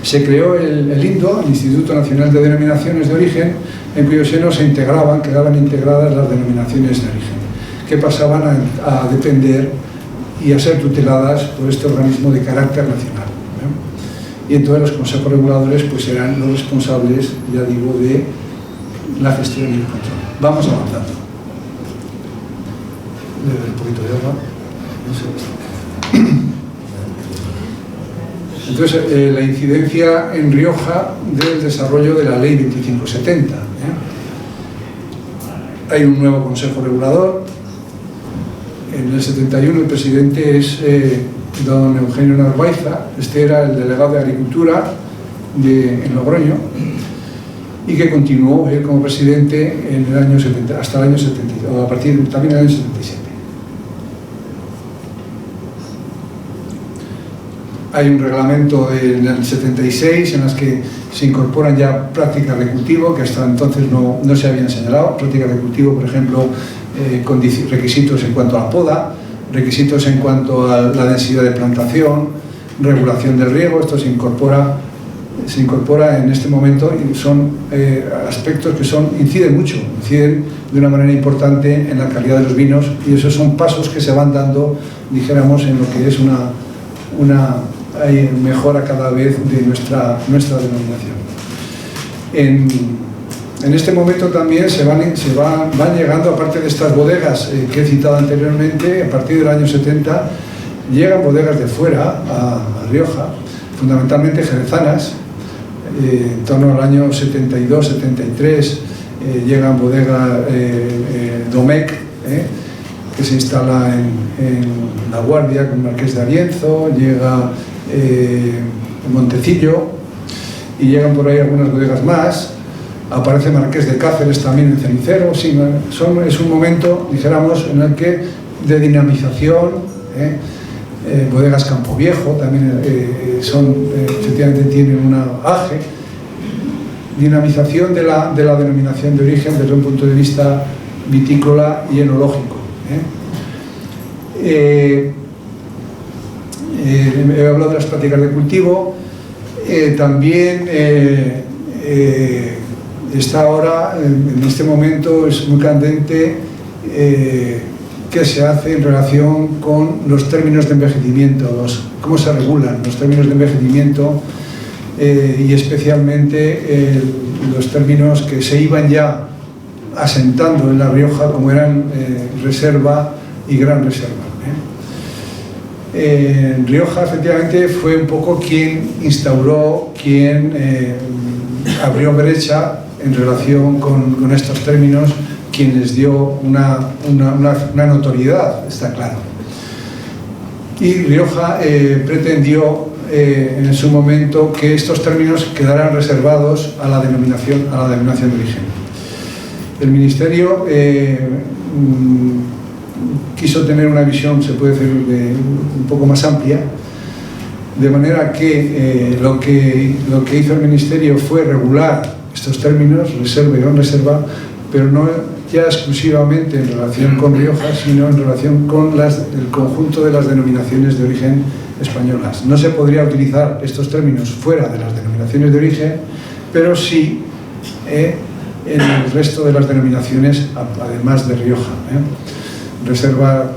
Se creó el INDO, el Instituto Nacional de Denominaciones de Origen, en cuyo seno quedaban integradas las denominaciones de origen, que pasaban a depender y a ser tuteladas por este organismo de carácter nacional. Y entonces los consejos reguladores pues serán los responsables, ya digo, de la gestión y el control. Vamos avanzando. Un poquito de agua. Entonces, la incidencia en Rioja del desarrollo de la Ley 2570. Hay un nuevo Consejo Regulador. En el 71 el presidente es don Eugenio Narváez. Este era el delegado de Agricultura en Logroño y que continuó él como presidente en el año 70, hasta el año 70, o a partir también del año 77. Hay un reglamento del 76 en las que se incorporan ya prácticas de cultivo que hasta entonces no se habían señalado. Prácticas de cultivo, por ejemplo, con requisitos en cuanto a la poda, requisitos en cuanto a la densidad de plantación, regulación del riego. Esto se incorpora en este momento y son aspectos que inciden de una manera importante en la calidad de los vinos, y esos son pasos que se van dando, dijéramos, en lo que es una mejora cada vez de nuestra denominación. En este momento también van llegando, aparte de estas bodegas que he citado anteriormente, a partir del año 70 llegan bodegas de fuera a Rioja, fundamentalmente jerezanas. En torno al año 72-73 llegan bodegas Domecq, que se instala en La Guardia con Marqués de Arienzo, llega Montecillo y llegan por ahí algunas bodegas más. Aparece Marqués de Cáceres también en Cenicero. Sí, es un momento, dijéramos, en el que de dinamización. Bodegas Campo Viejo también efectivamente tienen una AGE. Dinamización de la denominación de origen desde un punto de vista vitícola y enológico. He hablado de las prácticas de cultivo. También está ahora, en este momento, es muy candente qué se hace en relación con los términos de envejecimiento, cómo se regulan los términos de envejecimiento y especialmente los términos que se iban ya asentando en La Rioja, como eran reserva y gran reserva. Rioja efectivamente fue un poco quien instauró, quien abrió brecha en relación con estos términos, quien les dio una notoriedad, está claro. Y Rioja pretendió en su momento que estos términos quedaran reservados a la denominación de origen. El Ministerio quiso tener una visión, se puede decir, un poco más amplia, de manera que lo que hizo el Ministerio fue regular estos términos, reserva y no reserva, pero no ya exclusivamente en relación con Rioja, sino en relación con el conjunto de las denominaciones de origen españolas. No se podría utilizar estos términos fuera de las denominaciones de origen, pero sí en el resto de las denominaciones, además de Rioja. Reserva,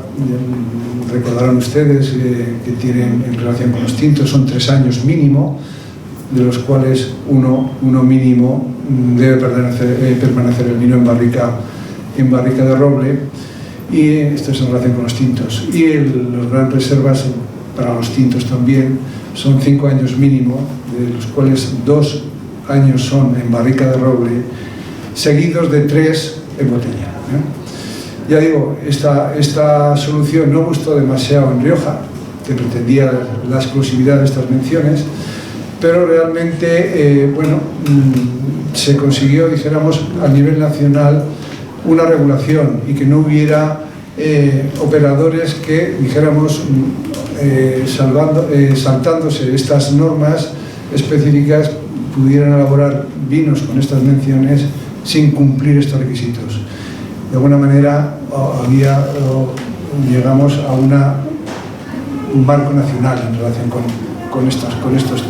recordarán ustedes que tienen en relación con los tintos, son 3 años mínimo, de los cuales uno mínimo debe permanecer el vino en barrica de roble, y esto es en relación con los tintos. Y las grandes reservas para los tintos también son 5 años mínimo, de los cuales 2 años son en barrica de roble, seguidos de 3 en botella. Ya digo, esta solución no gustó demasiado en Rioja, que pretendía la exclusividad de estas menciones, pero realmente, se consiguió, dijéramos, a nivel nacional una regulación y que no hubiera operadores que, dijéramos, saltándose estas normas específicas, pudieran elaborar vinos con estas menciones sin cumplir estos requisitos. De alguna manera llegamos a un marco nacional en relación con estos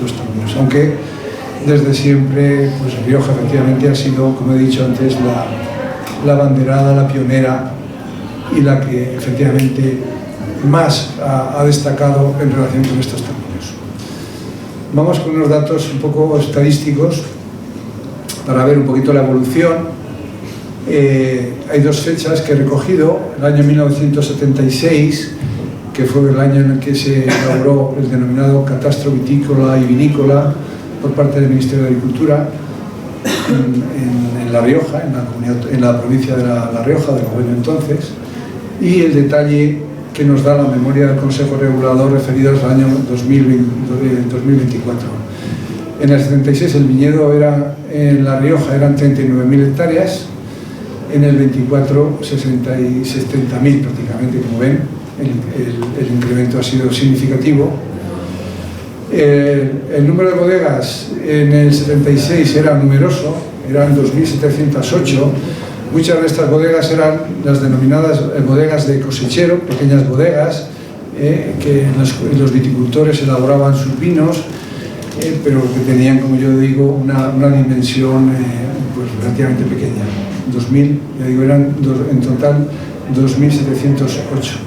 dos términos, aunque desde siempre pues Rioja efectivamente ha sido, como he dicho antes, la abanderada, la pionera y la que efectivamente más ha destacado en relación con estos términos. Vamos con unos datos un poco estadísticos para ver un poquito la evolución. Hay dos fechas que he recogido: el año 1976, que fue el año en el que se elaboró el denominado catastro vitícola y vinícola por parte del Ministerio de Agricultura en La Rioja, en la provincia de La Rioja, de Logroño entonces, y el detalle que nos da la memoria del Consejo Regulador referidos al año 2024. En el 76 el viñedo en La Rioja eran 39.000 hectáreas, en el 24 70.000 prácticamente, como ven, el incremento ha sido significativo. El número de bodegas en el 76 era numeroso, eran 2.708. Muchas de estas bodegas eran las denominadas bodegas de cosechero, pequeñas bodegas, que los viticultores elaboraban sus vinos, pero que tenían, como yo digo, una dimensión pues relativamente pequeña. 2.000, ya digo, eran en total 2.708.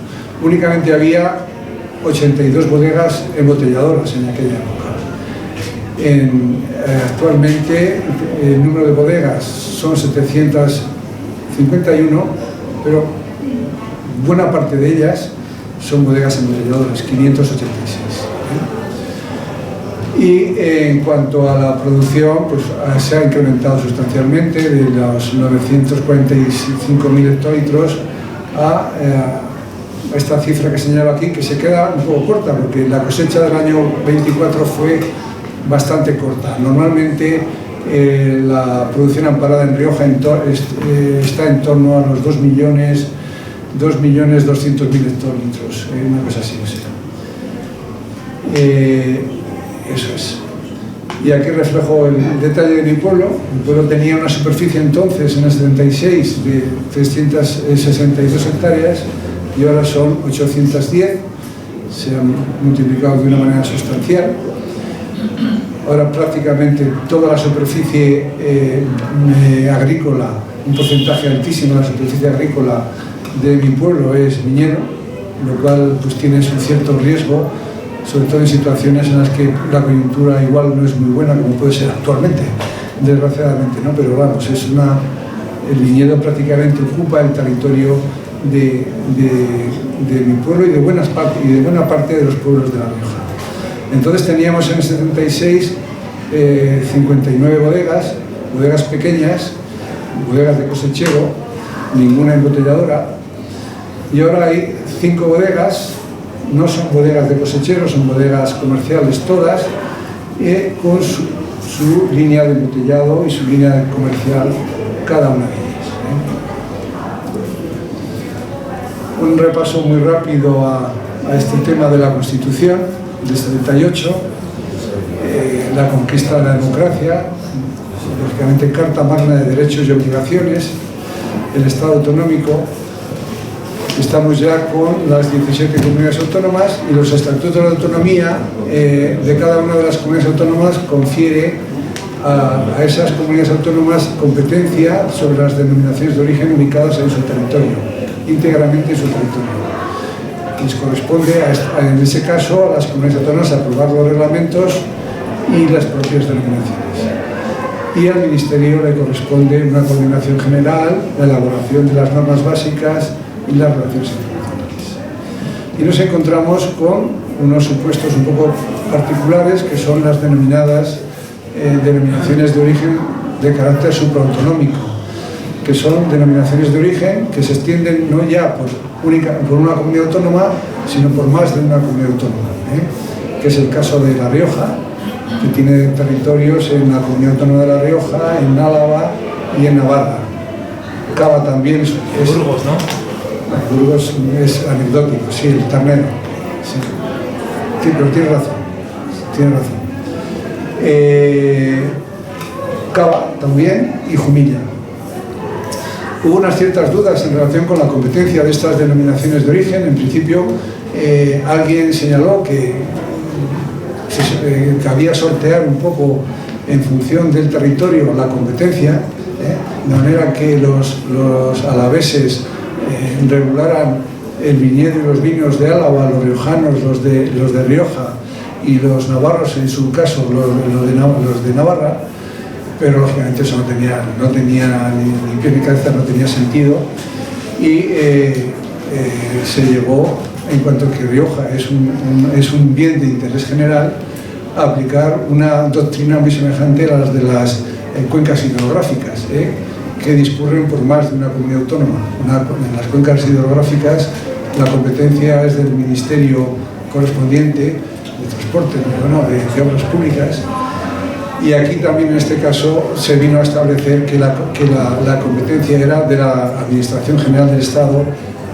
Únicamente había 82 bodegas embotelladoras en aquella época. Actualmente el número de bodegas son 751, pero buena parte de ellas son bodegas embotelladoras, 586. Y en cuanto a la producción, pues se ha incrementado sustancialmente de los 945.000 hectolitros a esta cifra que señalo aquí, que se queda un poco corta, porque la cosecha del año 24 fue bastante corta. Normalmente la producción amparada en Rioja está en torno a los 2.200.000 hectolitros, una cosa así. Eso es. Y aquí reflejo el detalle de mi pueblo. Mi pueblo tenía una superficie entonces, en el 76, de 362 hectáreas y ahora son 810. Se han multiplicado de una manera sustancial. Ahora prácticamente toda la superficie agrícola, un porcentaje altísimo de la superficie agrícola de mi pueblo es viñedo, lo cual pues tiene un cierto riesgo, sobre todo en situaciones en las que la coyuntura igual no es muy buena, como puede ser actualmente, desgraciadamente, ¿no? Pero vamos, el viñedo prácticamente ocupa el territorio de mi pueblo y de buena parte de los pueblos de La Rioja. Entonces teníamos en el 76 59 bodegas pequeñas, bodegas de cosechero, ninguna embotelladora, y ahora hay 5 bodegas. No son bodegas de cosecheros, son bodegas comerciales todas, con su línea de embotellado y su línea comercial, cada una de ellas. Un repaso muy rápido a este tema de la Constitución del 78, la conquista de la democracia, lógicamente Carta Magna de Derechos y Obligaciones, el Estado autonómico. Estamos ya con las 17 comunidades autónomas y los estatutos de autonomía de cada una de las comunidades autónomas confiere a esas comunidades autónomas competencia sobre las denominaciones de origen ubicadas en su territorio, íntegramente en su territorio. Les corresponde, en ese caso, a las comunidades autónomas aprobar los reglamentos y las propias denominaciones. Y al Ministerio le corresponde una coordinación general, la elaboración de las normas básicas y las relaciones internacionales. Y nos encontramos con unos supuestos un poco particulares, que son las denominadas denominaciones de origen de carácter supraautonómico. que son denominaciones de origen que se extienden no ya por una comunidad autónoma, sino por más de una comunidad autónoma, que es el caso de La Rioja, que tiene territorios en la comunidad autónoma de La Rioja, en Álava y en Navarra. Cava también es Burgos, ¿no? Burgos es anecdótico, sí, el Ternero. Sí, pero tiene razón. Cava también y Jumilla. Hubo unas ciertas dudas en relación con la competencia de estas denominaciones de origen. En principio, alguien señaló que cabía sortear un poco en función del territorio la competencia, de manera que los alaveses regularan el viñedo y los vinos de Álava, los riojanos, los de Rioja, y los navarros, en su caso, los de Navarra, pero lógicamente eso no tenía ni pie ni cabeza, no tenía sentido, y se llegó, en cuanto que Rioja es un bien de interés general, a aplicar una doctrina muy semejante a las de las cuencas hidrográficas, que discurren por más de una comunidad autónoma. En las cuencas hidrográficas la competencia es del ministerio correspondiente de transporte, de obras públicas, y aquí también en este caso se vino a establecer que la competencia era de la Administración General del Estado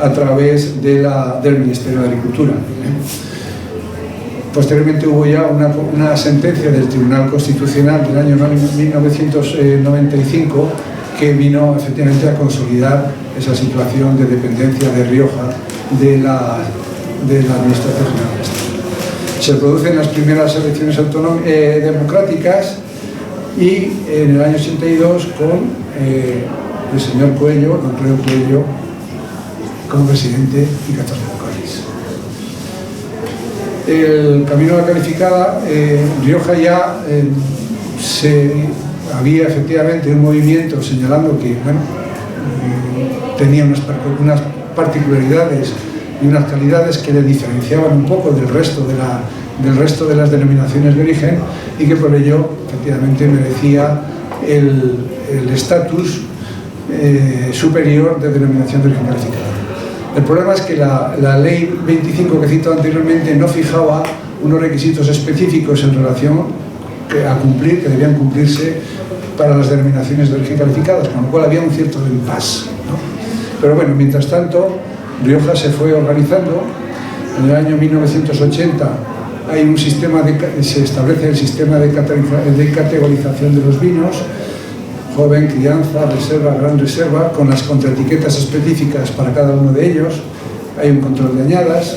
a través del Ministerio de Agricultura. Posteriormente hubo ya una sentencia del Tribunal Constitucional del año 1995 que vino efectivamente a consolidar esa situación de dependencia de Rioja de la Administración General del Estado. Se producen las primeras elecciones democráticas y en el año 82 con el señor Coello, don Pedro Coello, como presidente y 14 vocales. El camino a la calificada, Rioja ya había efectivamente un movimiento señalando que tenía unas particularidades y unas calidades que le diferenciaban un poco del resto de las denominaciones de origen, y que por ello efectivamente merecía el estatus superior de denominación de origen calificada. El problema es que la ley 25 que he citado anteriormente no fijaba unos requisitos específicos en relación a cumplir, que debían cumplirse para las denominaciones de origen calificadas, con lo cual había un cierto impasse, ¿no? Pero bueno, mientras tanto, Rioja se fue organizando. En el año 1980 se establece el sistema de categorización de los vinos: joven, crianza, reserva, gran reserva, con las contraetiquetas específicas para cada uno de ellos. Hay un control de añadas.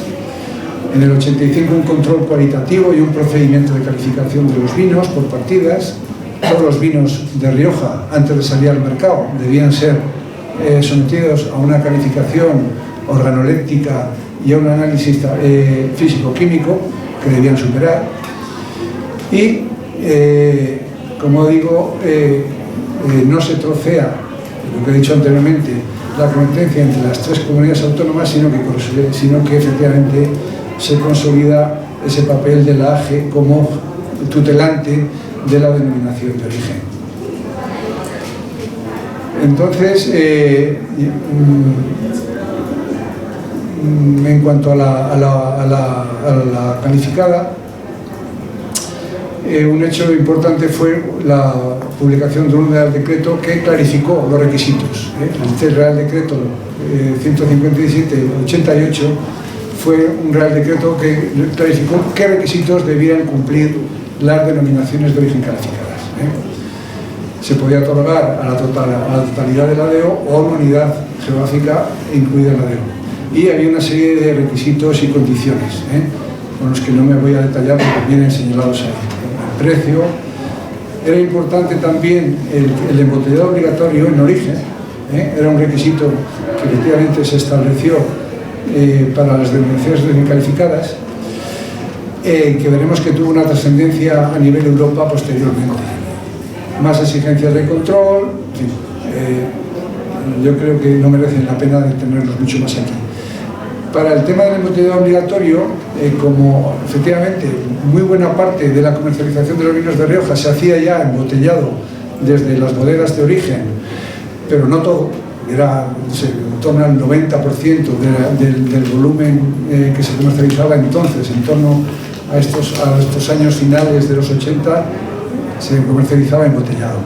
En el 85 un control cualitativo y un procedimiento de calificación de los vinos por partidas. Todos los vinos de Rioja, antes de salir al mercado, debían ser sometidos a una calificación organoléptica y a un análisis físico-químico que debían superar. Y, como digo, no se trocea, lo que he dicho anteriormente, la competencia entre las tres comunidades autónomas, sino que efectivamente se consolida ese papel de la AGE como tutelante de la denominación de origen. Entonces, en cuanto a la calificada, un hecho importante fue la publicación de un Real Decreto que clarificó los requisitos. El Real Decreto 157/88 fue un Real Decreto que clarificó qué requisitos debían cumplir las denominaciones de origen calificadas. Se podía otorgar a la totalidad del ADO o a una unidad geográfica incluida en el ADO. Y había una serie de requisitos y condiciones, con los que no me voy a detallar porque vienen señalados ahí. El precio. Era importante también el embotellado obligatorio en origen, era un requisito que efectivamente se estableció para las denominaciones de origen calificadas, que veremos que tuvo una trascendencia a nivel Europa posteriormente. Más exigencias de control, en fin, yo creo que no merecen la pena detenernos mucho más aquí. Para el tema del embotellado obligatorio, como efectivamente muy buena parte de la comercialización de los vinos de Rioja se hacía ya embotellado desde las bodegas de origen, pero no todo, era en torno al 90% del volumen que se comercializaba entonces, en torno a estos años finales de los 80, se comercializaba embotellado.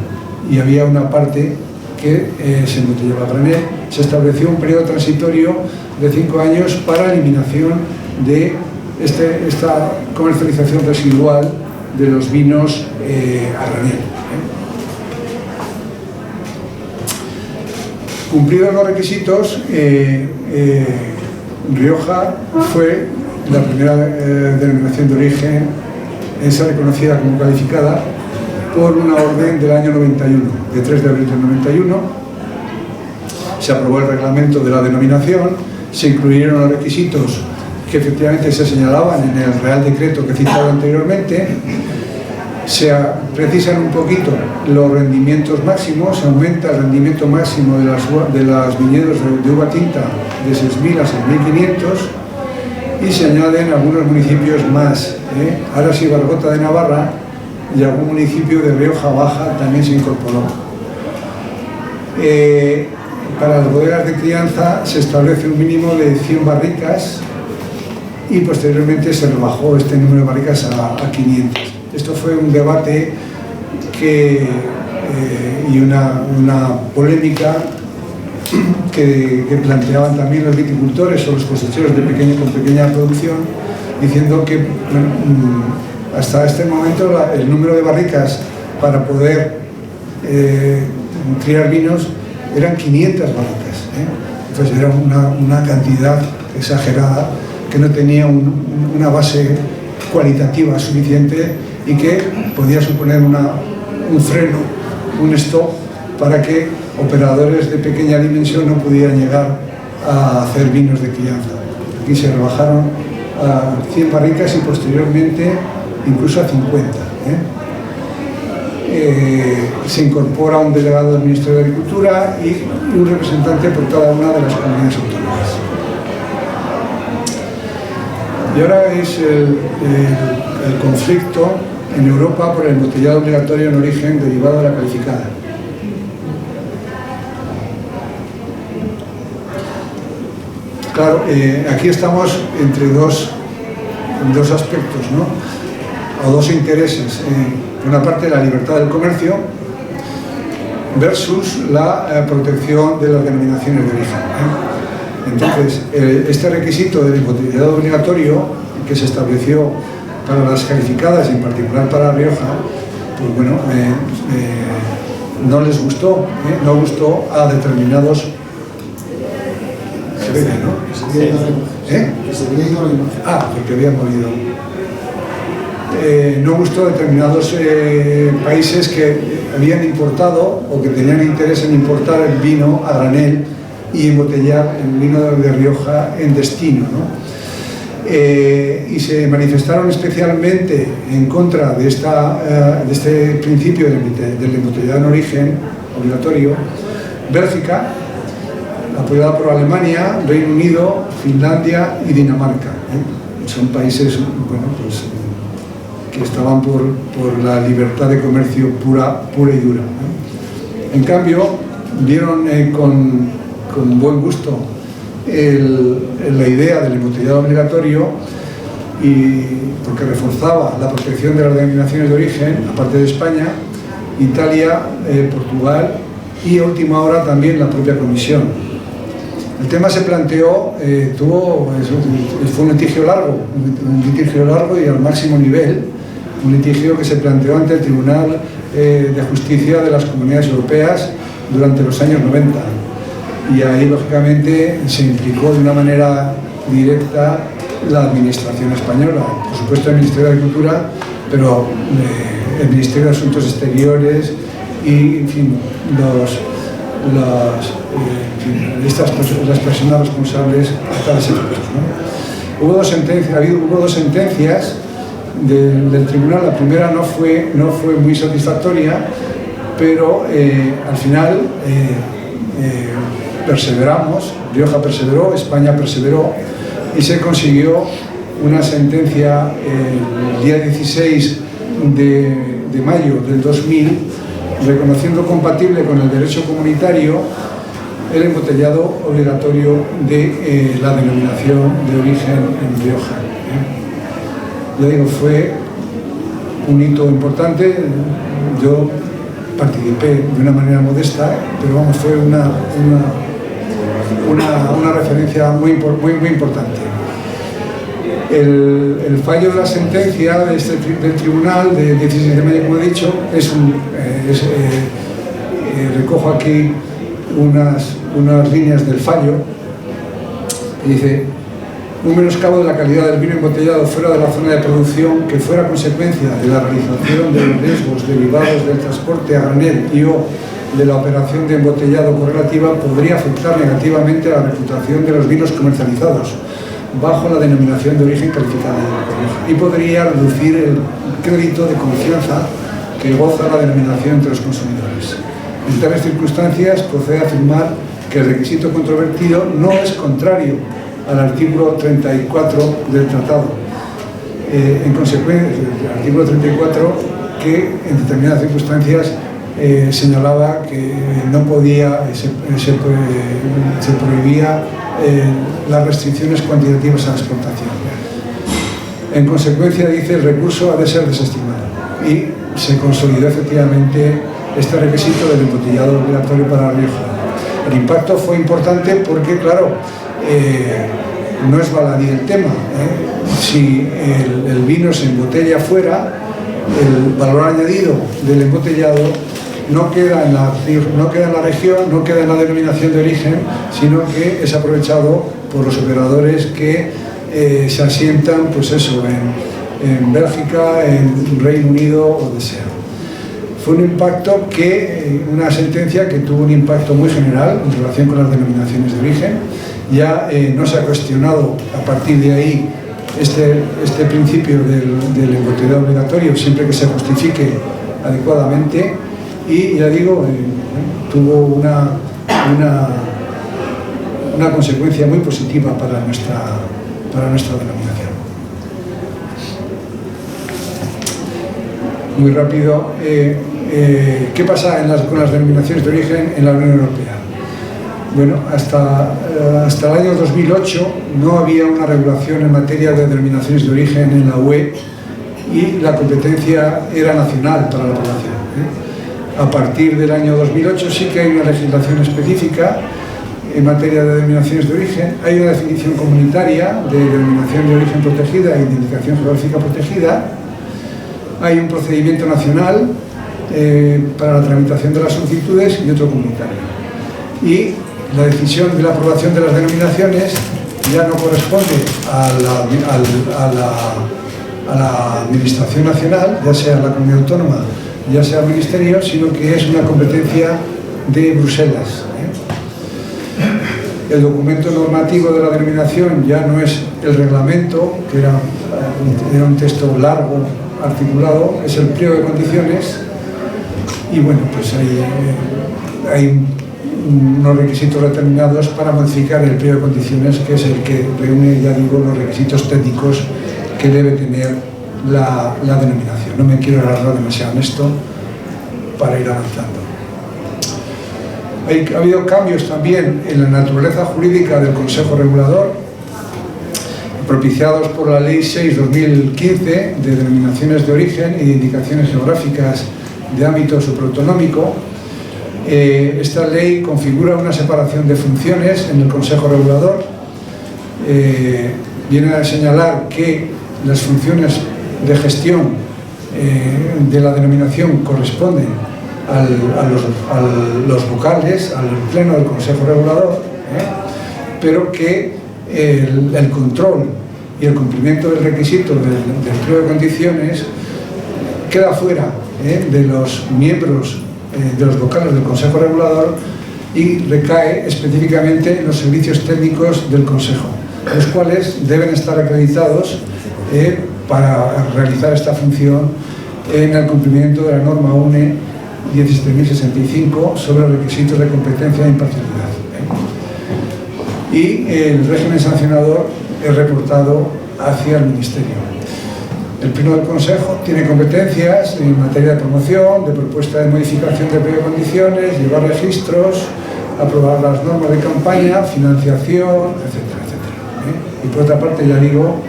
Y había una parte que se embotellaba a granel. Se estableció un periodo transitorio de 5 años para eliminación de esta comercialización residual de los vinos a granel. Cumplidos los requisitos, Rioja fue la primera denominación de origen, esa reconocida como calificada por una orden del año 91, de 3 de abril del 91. Se aprobó el reglamento de la denominación, se incluyeron los requisitos que efectivamente se señalaban en el Real Decreto que he citado anteriormente. Se precisan un poquito los rendimientos máximos, se aumenta el rendimiento máximo de las viñedos de uva tinta de 6.000 a 6.500 y se añaden algunos municipios más. Aras y Bargota de Navarra y algún municipio de Rioja Baja también se incorporó. Para las bodegas de crianza se establece un mínimo de 100 barricas y posteriormente se rebajó este número de barricas a 500. Esto fue un debate y una polémica que planteaban también los viticultores o los cosecheros con pequeña producción, diciendo que hasta este momento el número de barricas para poder criar vinos eran 500 barricas. Entonces era una cantidad exagerada que no tenía una base cualitativa suficiente y que podía suponer un freno, un stop para que operadores de pequeña dimensión no pudieran llegar a hacer vinos de crianza. Aquí se rebajaron a 100 barricas y posteriormente incluso a 50. Se incorpora un delegado del Ministerio de Agricultura y un representante por cada una de las comunidades autónomas. Y ahora es el conflicto en Europa por el embotellado obligatorio en origen derivado de la calificada. Claro, aquí estamos entre dos aspectos, ¿no? O dos intereses. Por una parte, la libertad del comercio versus la protección de las denominaciones de origen. Entonces, este requisito del embotellado obligatorio que se estableció para las calificadas y en particular para Rioja, pues bueno, no les gustó, no gustó a determinados... Se ve, ¿no? Que se había ido la imagen. Porque había movido. No gustó a determinados países que habían importado o que tenían interés en importar el vino a granel y embotellar el vino de Rioja en destino, ¿no? Y se manifestaron especialmente en contra de este principio del embotellado en origen obligatorio Bélgica, apoyada por Alemania, Reino Unido, Finlandia y Dinamarca. Son países, bueno, pues, que estaban por la libertad de comercio pura y dura. En cambio, vieron con buen gusto la idea del embotellado obligatorio, y porque reforzaba la protección de las denominaciones de origen, aparte de España, Italia, Portugal y a última hora también la propia Comisión. El tema se planteó, fue un litigio largo y al máximo nivel, un litigio que se planteó ante el Tribunal de Justicia de las Comunidades Europeas durante los años 90. Y ahí, lógicamente, se implicó de una manera directa la Administración española, por supuesto el Ministerio de Agricultura, pero el Ministerio de Asuntos Exteriores y, en fin, las personas responsables a tales efectos, ¿no? Hubo dos sentencias del tribunal. La primera no fue muy satisfactoria, pero al final perseveramos, Rioja perseveró, España perseveró y se consiguió una sentencia el día 16 de mayo del 2000 reconociendo compatible con el derecho comunitario el embotellado obligatorio de la denominación de origen en Rioja. Ya digo, fue un hito importante. Yo participé de una manera modesta, pero vamos, fue una referencia muy importante. El fallo de la sentencia del tribunal de 16 de mayo, como he dicho, recojo aquí unas líneas del fallo, que dice: un menoscabo de la calidad del vino embotellado fuera de la zona de producción que fuera consecuencia de la realización de los riesgos derivados del transporte a granel y o de la operación de embotellado correlativa podría afectar negativamente a la reputación de los vinos comercializados bajo la denominación de origen calificada y podría reducir el crédito de confianza que goza la denominación entre los consumidores. En tales circunstancias procede a afirmar que el requisito controvertido no es contrario al artículo 34 del tratado. En consecuencia, el artículo 34 que en determinadas circunstancias señalaba que no podía, se prohibía las restricciones cuantitativas a la exportación. En consecuencia, dice, el recurso ha de ser desestimado y se consolidó efectivamente este requisito del embotellado obligatorio para La Rioja. El impacto fue importante porque, claro, no es baladí el tema. Si el vino se embotella fuera, el valor añadido del embotellado no queda en la región, no queda en la denominación de origen, sino que es aprovechado por los operadores que se asientan, pues eso, en Bélgica, en Reino Unido o donde sea. Fue un impacto una sentencia que tuvo un impacto muy general en relación con las denominaciones de origen. Ya no se ha cuestionado a partir de ahí este principio del embotellado obligatorio, siempre que se justifique adecuadamente, y ya digo, tuvo una consecuencia muy positiva para nuestra denominación. Muy rápido, ¿qué pasa con las denominaciones de origen en la Unión Europea? Bueno, hasta el año 2008 no había una regulación en materia de denominaciones de origen en la UE y la competencia era nacional para la población. A partir del año 2008 sí que hay una legislación específica en materia de denominaciones de origen. Hay una definición comunitaria de denominación de origen protegida e indicación geográfica protegida. Hay un procedimiento nacional para la tramitación de las solicitudes y otro comunitario. Y la decisión de la aprobación de las denominaciones ya no corresponde a la Administración Nacional, ya sea la Comunidad Autónoma, ya sea el Ministerio, sino que es una competencia de Bruselas. El documento normativo de la denominación ya no es el reglamento, que era un texto largo, articulado, es el pliego de condiciones, y bueno, pues hay unos requisitos determinados para modificar el pliego de condiciones, que es el que reúne, ya digo, los requisitos técnicos que debe tener la denominación. No me quiero alargar demasiado en esto para ir avanzando. Ha habido cambios también en la naturaleza jurídica del Consejo Regulador, propiciados por la Ley 6/2015 de denominaciones de origen y de indicaciones geográficas de ámbito supraautonómico. Esta ley configura una separación de funciones en el Consejo Regulador. Viene a señalar que las funciones de gestión de la denominación corresponden a los vocales, al pleno del Consejo Regulador, pero que el control y el cumplimiento del requisito del pliego de condiciones queda fuera de los miembros, de los vocales del Consejo Regulador, y recae específicamente en los servicios técnicos del Consejo, los cuales deben estar acreditados para realizar esta función en el cumplimiento de la norma UNE 17.065 sobre los requisitos de competencia e imparcialidad. Y el régimen sancionador es reportado hacia el Ministerio. El Pleno del Consejo tiene competencias en materia de promoción, de propuesta de modificación de precondiciones, llevar registros, aprobar las normas de campaña, financiación, etcétera, etcétera. Y por otra parte, ya digo,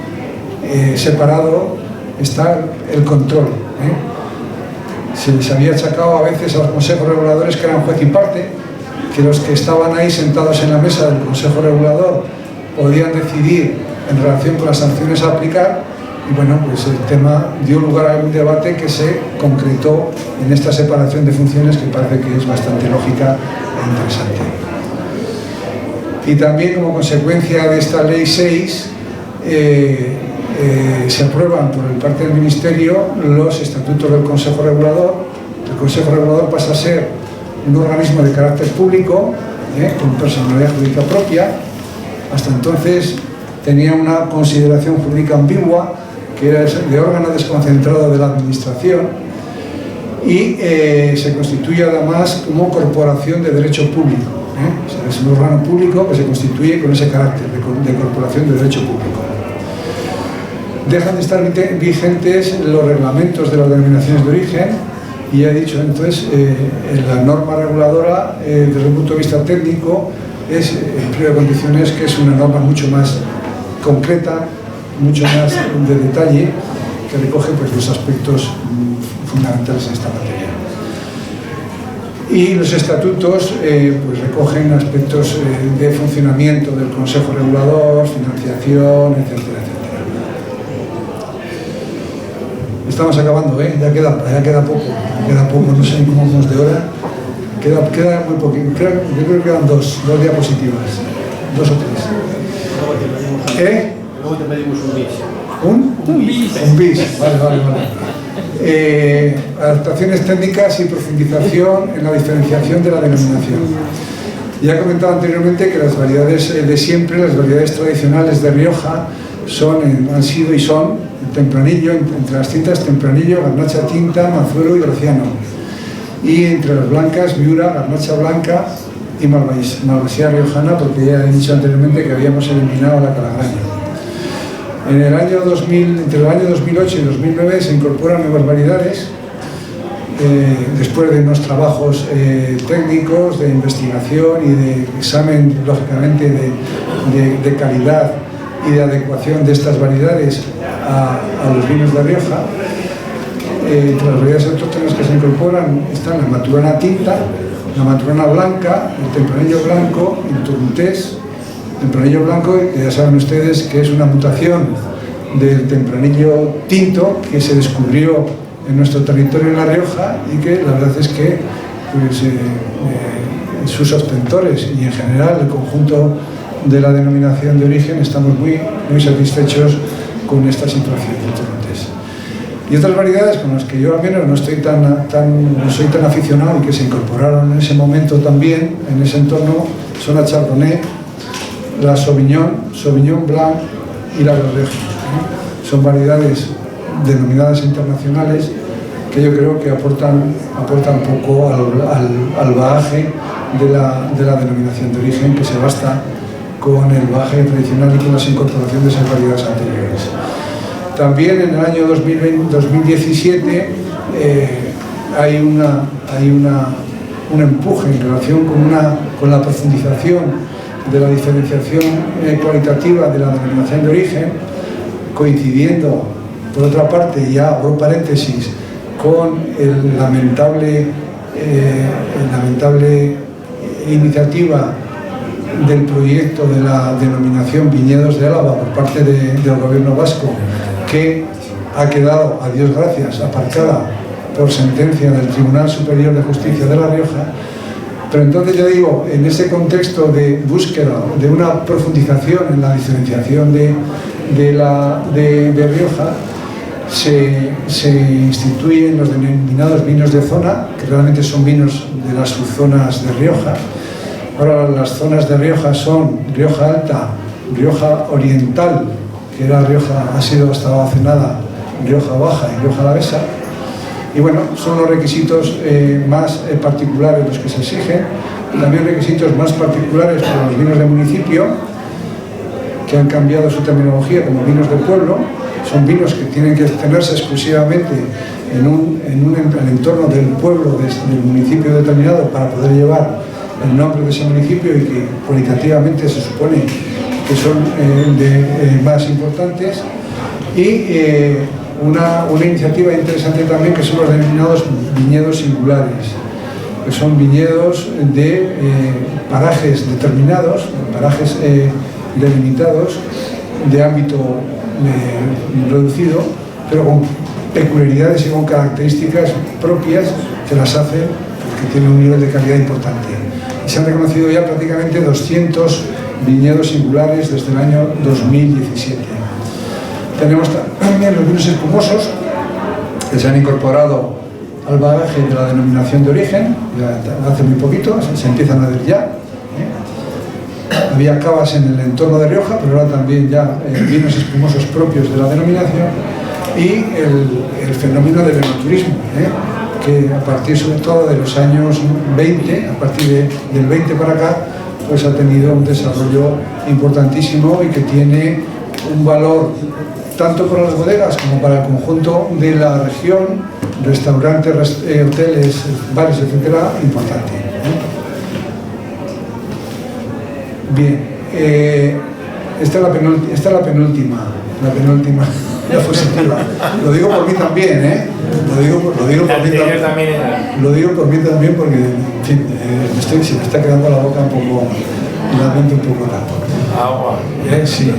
separado está el control. Se les había achacado a veces a los consejos reguladores que eran juez y parte, que los que estaban ahí sentados en la mesa del Consejo Regulador podían decidir en relación con las sanciones a aplicar, y bueno, pues el tema dio lugar a un debate que se concretó en esta separación de funciones, que parece que es bastante lógica e interesante. Y también, como consecuencia de esta Ley 6, se aprueban por parte del Ministerio los estatutos del Consejo Regulador. El Consejo Regulador pasa a ser un organismo de carácter público, con personalidad jurídica propia. Hasta entonces tenía una consideración jurídica ambigua, que era de órgano desconcentrado de la Administración, y se constituye además como corporación de derecho público. O sea, es un órgano público que se constituye con ese carácter de corporación de derecho público. Dejan de estar vigentes los reglamentos de las denominaciones de origen, y ya he dicho entonces, la norma reguladora desde el punto de vista técnico es, en pliego de condiciones, que es una norma mucho más concreta, mucho más de detalle, que recoge pues, los aspectos fundamentales en esta materia. Y los estatutos pues, recogen aspectos de funcionamiento del Consejo Regulador, financiación, etcétera, etcétera. Estamos acabando, ya queda poco, no sé cómo vamos de hora. Queda muy poquito, yo creo que quedan dos diapositivas, 2 o 3. Luego te pedimos un bis. Un bis, vale. Adaptaciones técnicas y profundización en la diferenciación de la denominación. Ya he comentado anteriormente que las variedades de siempre, las variedades tradicionales de Rioja, han sido y son Tempranillo, entre las tintas Tempranillo, Garnacha Tinta, Mazuelo y Graciano. Y entre las blancas, Viura, Garnacha Blanca y Malvasía Riojana, porque ya he dicho anteriormente que habíamos eliminado la Calagraña. Entre el año 2008 y 2009 se incorporan nuevas variedades, después de unos trabajos técnicos, de investigación y de examen, lógicamente, de calidad y de adecuación de estas variedades a los vinos de Rioja. Entre las variedades autóctonas que se incorporan están la Maturana Tinta, la Maturana Blanca, el Tempranillo Blanco, el Turrutés. Tempranillo Blanco, ya saben ustedes que es una mutación del Tempranillo Tinto que se descubrió en nuestro territorio en La Rioja, y que la verdad es que pues, sus ostentores y en general el conjunto de la denominación de origen estamos muy satisfechos con esta situación. Y otras variedades con las que yo al menos no soy tan aficionado y que se incorporaron en ese momento también, en ese entorno, son la Chardonnay, la Sauvignon Blanc y la Rioja. Son variedades denominadas internacionales que yo creo que aportan poco al bagaje de la denominación de origen, que se basta con el bagaje tradicional y con las incorporaciones de esas variedades anteriores. También en el año 2017 hay un empuje en relación con la profundización de la diferenciación cualitativa de la denominación de origen, coincidiendo, por otra parte, ya abro paréntesis, con la lamentable iniciativa del proyecto de la denominación Viñedos de Álava por parte del gobierno vasco, que ha quedado, a Dios gracias, aparcada por sentencia del Tribunal Superior de Justicia de La Rioja. Pero entonces, ya digo, en ese contexto de búsqueda de una profundización en la diferenciación de Rioja, se instituyen los denominados vinos de zona, que realmente son vinos de las subzonas de Rioja. Ahora las zonas de Rioja son Rioja Alta, Rioja Oriental, que era Rioja, ha sido hasta hace nada Rioja Baja y Rioja Alavesa. Y bueno, son los requisitos más particulares los que se exigen. También requisitos más particulares para los vinos de municipio, que han cambiado su terminología como vinos de pueblo, son vinos que tienen que tenerse exclusivamente en el entorno del pueblo, del municipio determinado, para poder llevar el nombre de ese municipio y que cualitativamente se supone que son más importantes. Y una iniciativa interesante también, que son los denominados viñedos singulares, que son viñedos de parajes determinados, parajes delimitados, de ámbito reducido, pero con peculiaridades y con características propias que las hacen, que tienen un nivel de calidad importante. Y se han reconocido ya prácticamente 200 viñedos singulares desde el año 2017. Tenemos también los vinos espumosos, que se han incorporado al bagaje de la denominación de origen, ya hace muy poquito, se empiezan a ver ya. Había cavas en el entorno de Rioja, pero ahora también ya vinos espumosos propios de la denominación, y el fenómeno del enoturismo, que a partir sobre todo de los años 20, a partir del 20 para acá, pues ha tenido un desarrollo importantísimo y que tiene un valor tanto para las bodegas como para el conjunto de la región, restaurantes, hoteles, bares, etcétera, importante. Bien, esta es la penúltima diapositiva. Lo digo por mí también, Lo digo por mí también porque, en fin, se me está quedando la boca un poco, la mente un poco rara. Agua. Sí.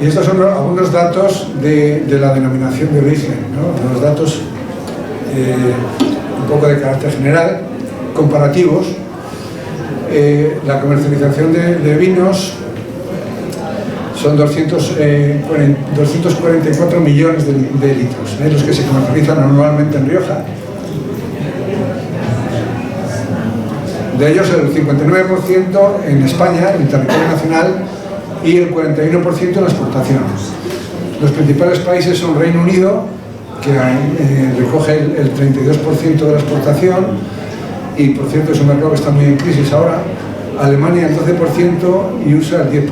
Y estos son algunos datos de la denominación de origen, ¿no? Los datos un poco de carácter general, comparativos. La comercialización de vinos son 244 millones de litros, los que se comercializan anualmente en Rioja. De ellos el 59% en España, en el territorio nacional, y el 41% en la exportación. Los principales países son Reino Unido, que recoge el 32% de la exportación, y por cierto es un mercado que está muy en crisis ahora. Alemania el 12% y USA el 10%,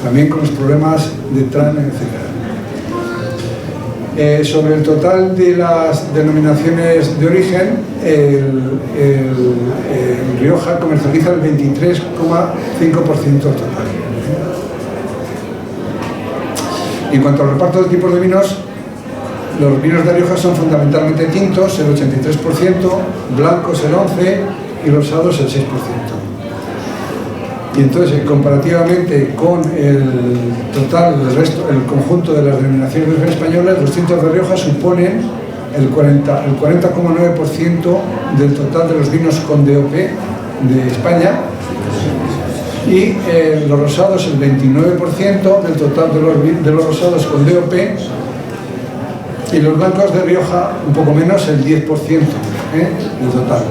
también con los problemas de Trump, etc. Sobre el total de las denominaciones de origen, Rioja comercializa el 23,5% total. En cuanto al reparto de tipos de vinos, los vinos de Rioja son fundamentalmente tintos, el 83%, blancos el 11% y rosados el 6%. Y entonces, comparativamente con el total del resto, el conjunto de las denominaciones de origen españolas, los tintos de Rioja suponen el 40,9% del total de los vinos con DOP de España, y los rosados el 29% del total de los rosados con DOP, y los blancos de Rioja un poco menos, el 10% del total.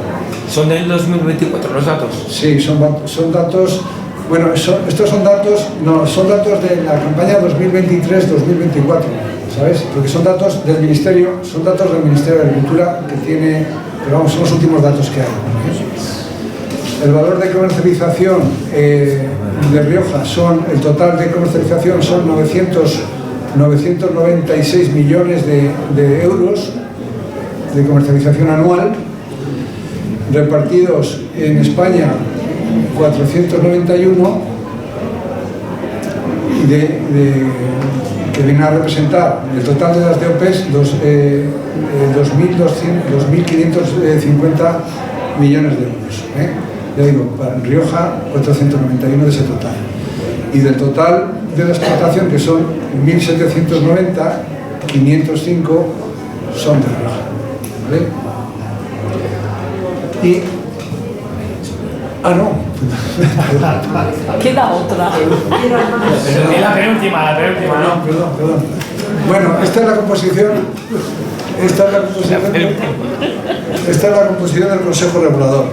¿Son del 2024 los datos? Sí, son datos, bueno, estos son datos, no, son datos de la campaña 2023-2024, ¿sabes? Porque son datos del Ministerio, de Agricultura que tiene, pero vamos, son los últimos datos que hay. El valor de comercialización de Rioja el total de comercialización son 996 millones de euros de comercialización anual, repartidos en España 491, que viene a representar el total de las DOPs 2.550 millones de euros. Ya digo, para Rioja 491 de ese total. Y del total de la exportación, que son 1.790, 505 son de Rioja. ¿Vale? Y... no. Queda otra. La penúltima, no. Perdón. Bueno, esta es la composición del Consejo Regulador.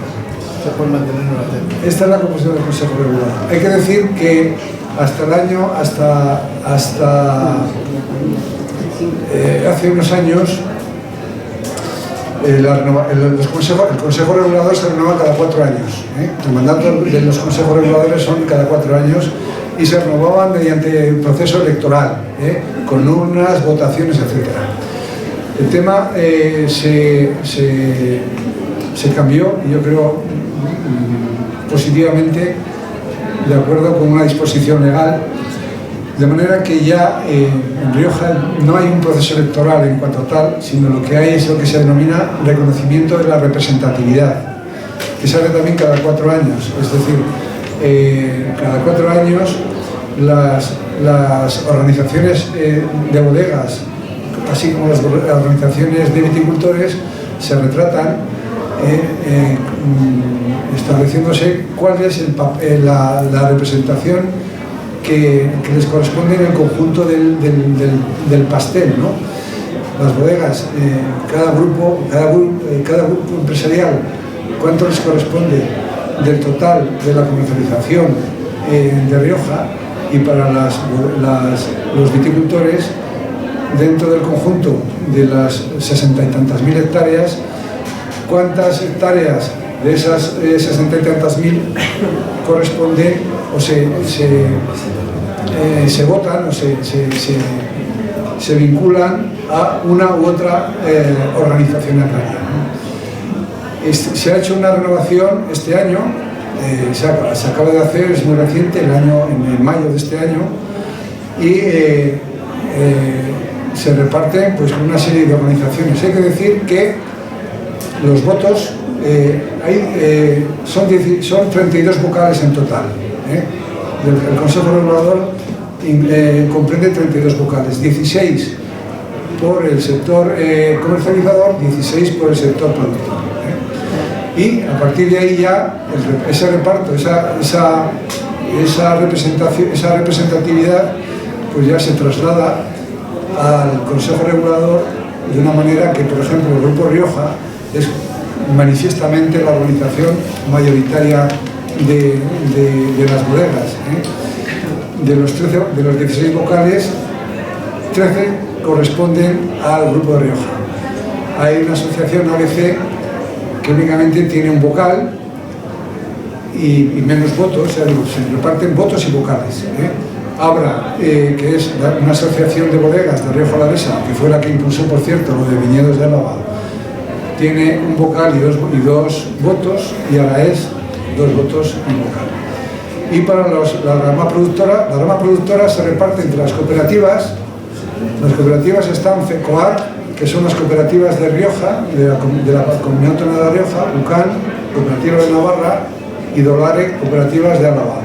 Esta es la composición del Consejo Regulador. Hay que decir que hasta hace unos años el Consejo Regulador se renueva cada 4 años. El mandato de los consejos reguladores son cada 4 años, y se renovaban mediante el proceso electoral, con urnas, votaciones, etc. El tema se cambió, y yo creo positivamente, de acuerdo con una disposición legal, de manera que ya en Rioja no hay un proceso electoral en cuanto a tal, sino lo que hay es lo que se denomina reconocimiento de la representatividad, que se hace también cada 4 años. Es decir, cada 4 años las organizaciones de bodegas, así como las organizaciones de viticultores, se retratan estableciéndose cuál es la representación que les corresponde en el conjunto del pastel, ¿no? Las bodegas, cada grupo empresarial, cuánto les corresponde del total de la comercialización de Rioja, y para los viticultores, dentro del conjunto de las 60 y tantas mil hectáreas, cuántas hectáreas de esas 60 y tantas mil corresponden o se votan o se vinculan a una u otra organización agraria, ¿no? Se ha hecho una renovación este año, se acaba de hacer, es muy reciente, en mayo de este año, y se reparten pues una serie de organizaciones. Hay que decir que los votos son 32 vocales en total. El Consejo Regulador comprende 32 vocales, 16 por el sector comercializador, 16 por el sector productor. Y a partir de ahí ya ese reparto, esa representatividad, pues ya se traslada al Consejo Regulador de una manera que, por ejemplo, el Grupo Rioja es manifiestamente la organización mayoritaria de las bodegas. De los 16 vocales, 13 corresponden al Grupo de Rioja. Hay una asociación ABC que únicamente tiene un vocal y menos votos, se reparten votos y vocales. Abra, que es una asociación de bodegas de Rioja Alavesa, que fue la que impulsó, por cierto, lo de viñedos de Álava, tiene un vocal y dos votos, y Araes 2 votos y un vocal. Y para la rama productora se reparte entre las cooperativas. Las cooperativas están FECOAR, que son las cooperativas de Rioja, de la Comunidad Autónoma de Rioja, UCAN, Cooperativa de Navarra, y Dolare, cooperativas de Álava.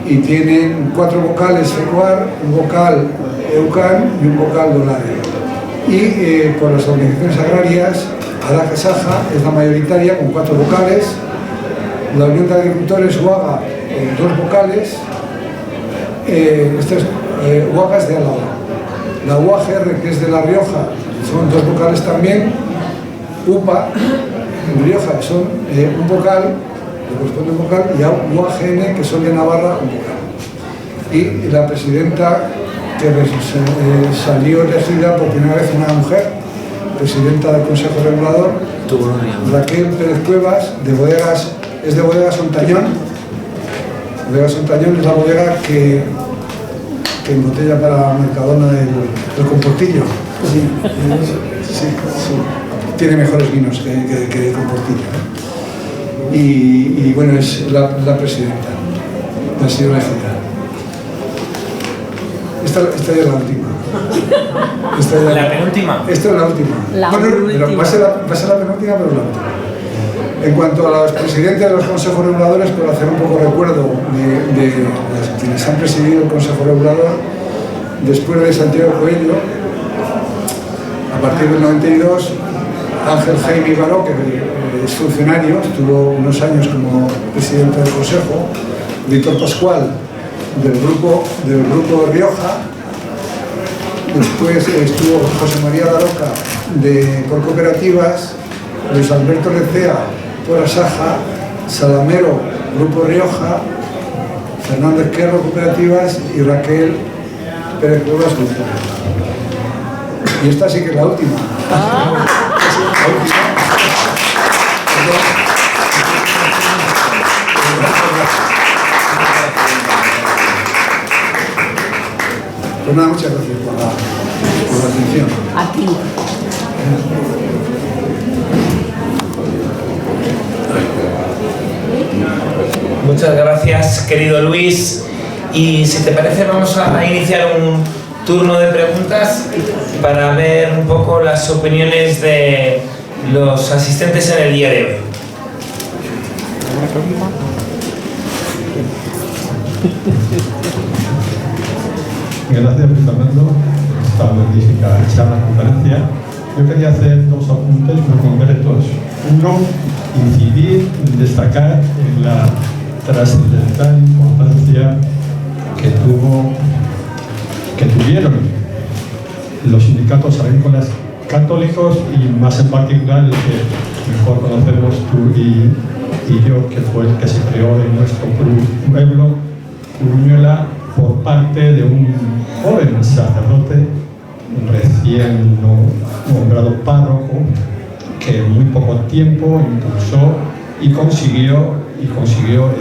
Y tienen 4 vocales FECOAR, un vocal UCAN y un vocal Dolare. Y por las organizaciones agrarias, Adaja Saja es la mayoritaria con 4 vocales, la Unión de Agricultores UAGA 2 vocales, UAGA es de Álava, la UAGR, que es de La Rioja, son 2 vocales también, UPA en Rioja son un vocal, le corresponde un vocal, y a UAGN, que son de Navarra, un vocal. Y la presidenta, que salió elegida por primera vez una mujer, presidenta del Consejo Regulador, Raquel Pérez Cuevas, es de Bodegas Ontañón. Bodegas Ontañón es la bodega que embotella para Mercadona el Comportillo. Sí. Tiene mejores vinos que Comportillo, ¿no? Y bueno, es la presidenta, ha sido elegida. Esta ya es la última. ¿La penúltima? Esta es la última. Pero va a ser la penúltima, pero la última. En cuanto a los presidentes de los consejos reguladores, por hacer un poco recuerdo de quienes han presidido el Consejo Regulador, después de Santiago Coello, a partir del 92, Ángel Jaime Ibaró, que es funcionario, estuvo unos años como presidente del Consejo, Víctor Pascual, del grupo Rioja, después estuvo José María Daroca por cooperativas, Luis Alberto Lecea por Asaja, Salamero, Grupo Rioja, Fernando Esquerro, cooperativas, y Raquel Pérez Cuevas, Grupo Rioja. Y esta sí que es la última. Pues nada, muchas gracias por la atención. A ti. Muchas gracias, querido Luis. Y si te parece, vamos a iniciar un turno de preguntas para ver un poco las opiniones de los asistentes en el día de hoy. Gracias, Fernando, por esta magnífica charla, conferencia. Yo quería hacer dos apuntes muy concretos. Uno, incidir, destacar en la trascendental importancia que tuvieron los sindicatos agrícolas católicos y más en particular el que mejor conocemos tú y yo, que fue el que se creó en nuestro pueblo, Uruñuela, por parte de un joven sacerdote recién nombrado párroco, que en muy poco tiempo impulsó y consiguió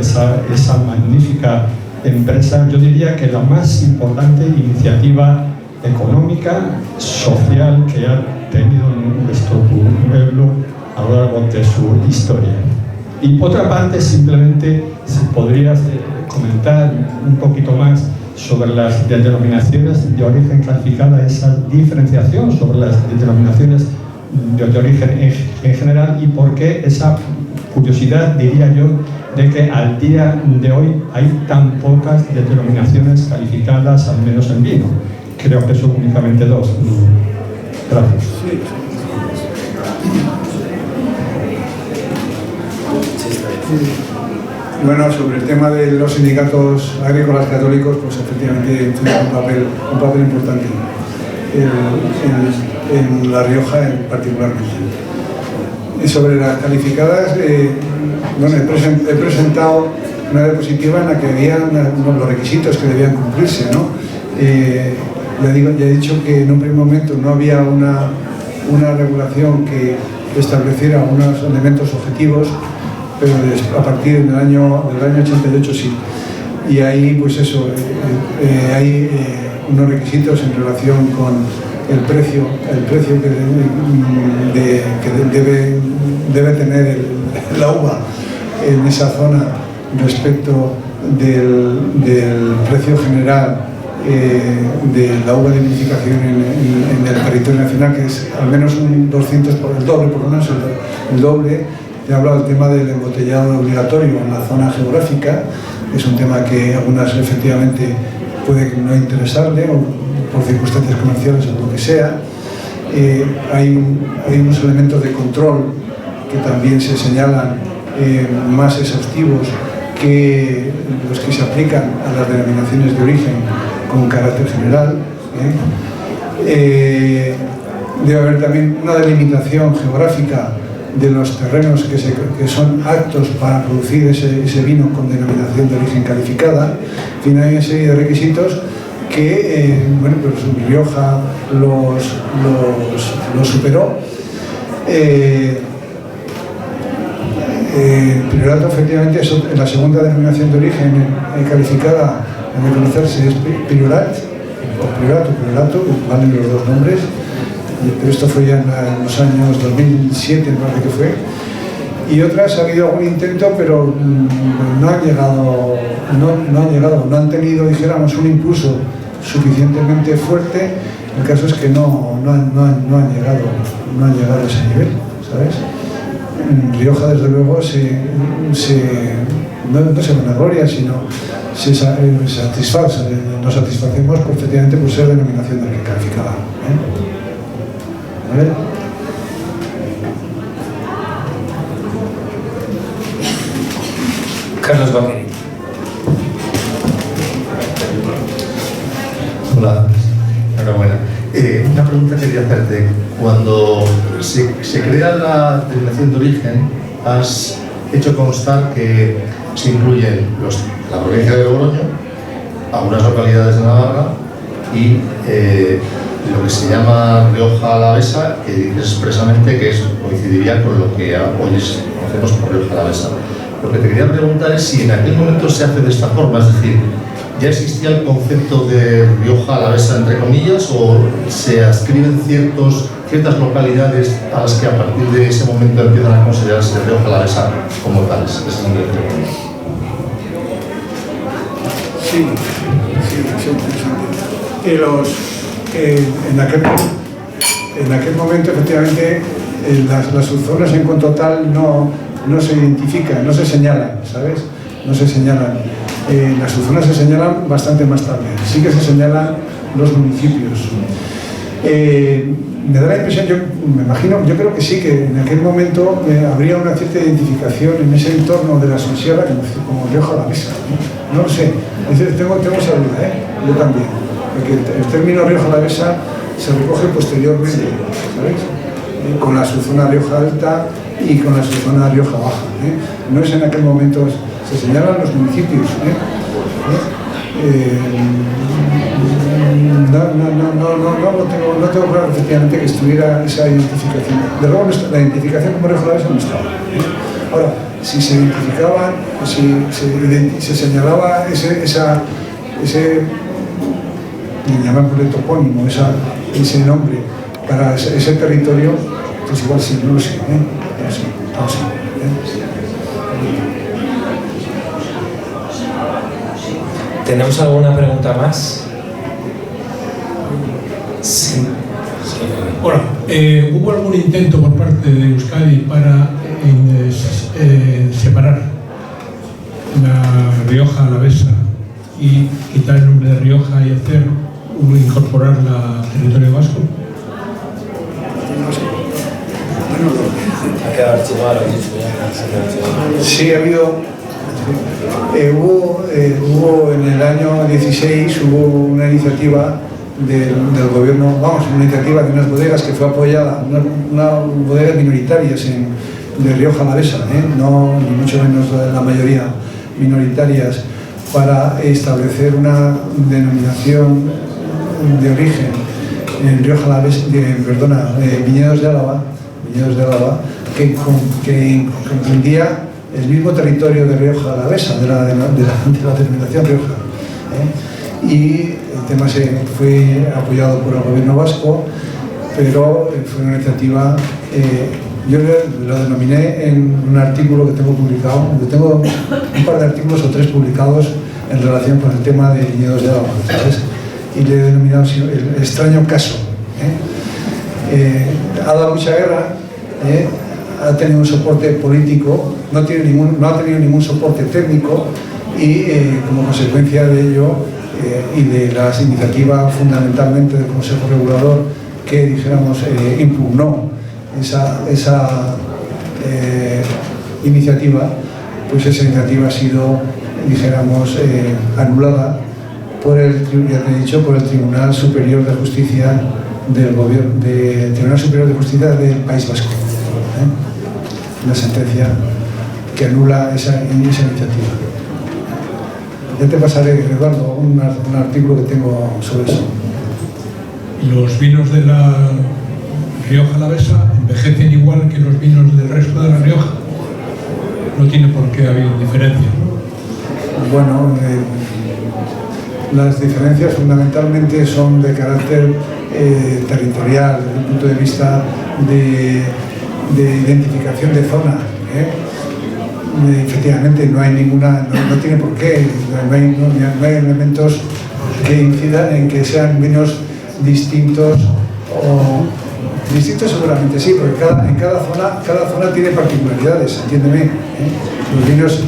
esa magnífica empresa, yo diría que la más importante iniciativa económica, social que ha tenido nuestro pueblo a lo largo de su historia. Y por otra parte, simplemente, si podrías comentar un poquito más sobre las denominaciones de origen calificada, esa diferenciación sobre las denominaciones de origen en general, y por qué esa curiosidad, diría yo, de que al día de hoy hay tan pocas denominaciones calificadas, al menos en vino. Creo que son únicamente dos. Gracias. Bueno, sobre el tema de los sindicatos agrícolas católicos, pues efectivamente tienen un papel importante en La Rioja particularmente. Y sobre las calificadas, bueno, he presentado una diapositiva en la que habían los requisitos que debían cumplirse, ¿no? Ya he dicho que en un primer momento no había una regulación que estableciera unos elementos objetivos, pero a partir del año 88 sí. Y ahí, pues eso, hay unos requisitos en relación con el precio que debe tener la uva en esa zona respecto del precio general de la uva de vinificación en el territorio nacional, que es al menos un 200, el doble, por lo menos el doble. He hablado del tema del embotellado obligatorio en la zona geográfica. Es un tema que a algunas efectivamente puede no interesarle, o por circunstancias comerciales o lo que sea. Hay unos elementos de control que también se señalan más exhaustivos que los que se aplican a las denominaciones de origen con carácter general. Debe haber también una delimitación geográfica de los terrenos que son aptos para producir ese vino con denominación de origen calificada. En fin, hay una serie de requisitos que, bueno, pues Rioja los superó. Priorato, efectivamente, en la segunda denominación de origen calificada en reconocerse es Priorat, o Priorato, valen los dos nombres, pero esto fue ya en los años 2007, me parece que fue. Y otras ha habido algún intento, pero no han tenido, dijéramos, un impulso suficientemente fuerte. El caso es que no han llegado a ese nivel, ¿sabes? Rioja, desde luego, no se vanagloria, sino se satisface. Nos satisfacemos perfectamente por ser denominación de origen calificada. ¿Vale? Carlos Baqueri. Hola, enhorabuena. Una pregunta que quería hacerte. Cuando se crea la denominación de origen, has hecho constar que se incluyen la provincia de Logroño, algunas localidades de Navarra y lo que se llama Rioja Alavesa, que dices expresamente que coincidiría con lo que hoy conocemos por Rioja Alavesa. Lo que te quería preguntar es si en aquel momento se hace de esta forma, es decir, ¿ya existía el concepto de Rioja Alavesa, entre comillas, o se adscriben ciertas localidades a las que a partir de ese momento empiezan a considerarse Rioja Alavesa como tales? Sí, en aquel momento, efectivamente, las subzonas en cuanto tal no se identifican, no se señalan, ¿sabes? No se señalan. Las subzonas se señalan bastante más tarde. Sí que se señalan los municipios. Me da la impresión, yo creo que sí, que en aquel momento habría una cierta identificación en ese entorno de la Sonsierra como Rioja Alavesa, ¿no? No lo sé, tengo esa duda, yo también, porque el término Rioja Alavesa se recoge posteriormente, ¿sabes? Con la subzona Rioja Alta y con la subzona Rioja Baja, no es en aquel momento, se señalan los municipios, no tengo claro efectivamente que estuviera esa identificación. De luego la identificación como Rioja Alavesa no estaba. Ahora, si se identificaban, si se señalaba ese llamémosle topónimo, ese nombre para ese territorio, pues igual sí, no lo sé, no sé. ¿Tenemos alguna pregunta más? Sí. Bueno, ¿hubo algún intento por parte de Euskadi para separar la Rioja Alavesa y quitar el nombre de Rioja y incorporarla al territorio vasco? Ha quedado archivado. Sí, ha habido. Hubo en el año 16 hubo una iniciativa del gobierno, una iniciativa de unas bodegas que fue apoyada, unas bodegas minoritarias de Rioja Alavesa, no ni mucho menos la mayoría minoritarias, para establecer una denominación de origen en Rioja Alavesa, Viñedos de Álava, que comprendía el mismo territorio de Rioja Alavesa, de la denominación Rioja. Y el tema fue apoyado por el gobierno vasco, pero fue una iniciativa, yo lo denominé en un artículo que tengo publicado, tengo un par de artículos o 3 publicados en relación con el tema de Viñedos de Álava, ¿sabes? Y le he denominado el extraño caso. Ha dado mucha guerra, ha tenido un soporte político, no ha tenido ningún soporte técnico y como consecuencia de ello y de las iniciativas fundamentalmente del Consejo Regulador que dijéramos impugnó esa iniciativa, pues esa iniciativa ha sido dijéramos anulada por el Tribunal Superior de Justicia del Gobierno, Tribunal Superior de Justicia del País Vasco. Una sentencia que anula esa iniciativa. Ya te pasaré, Eduardo, un artículo que tengo sobre eso. ¿Los vinos de la Rioja Alavesa envejecen igual que los vinos del resto de la Rioja? No tiene por qué haber diferencia. Bueno, las diferencias fundamentalmente son de carácter territorial, desde el punto de vista de identificación de zona. Efectivamente, no hay ninguna, no tiene por qué, no hay elementos que incidan en que sean vinos distintos o distintos seguramente sí, porque cada zona tiene particularidades, entiéndeme. Los vinos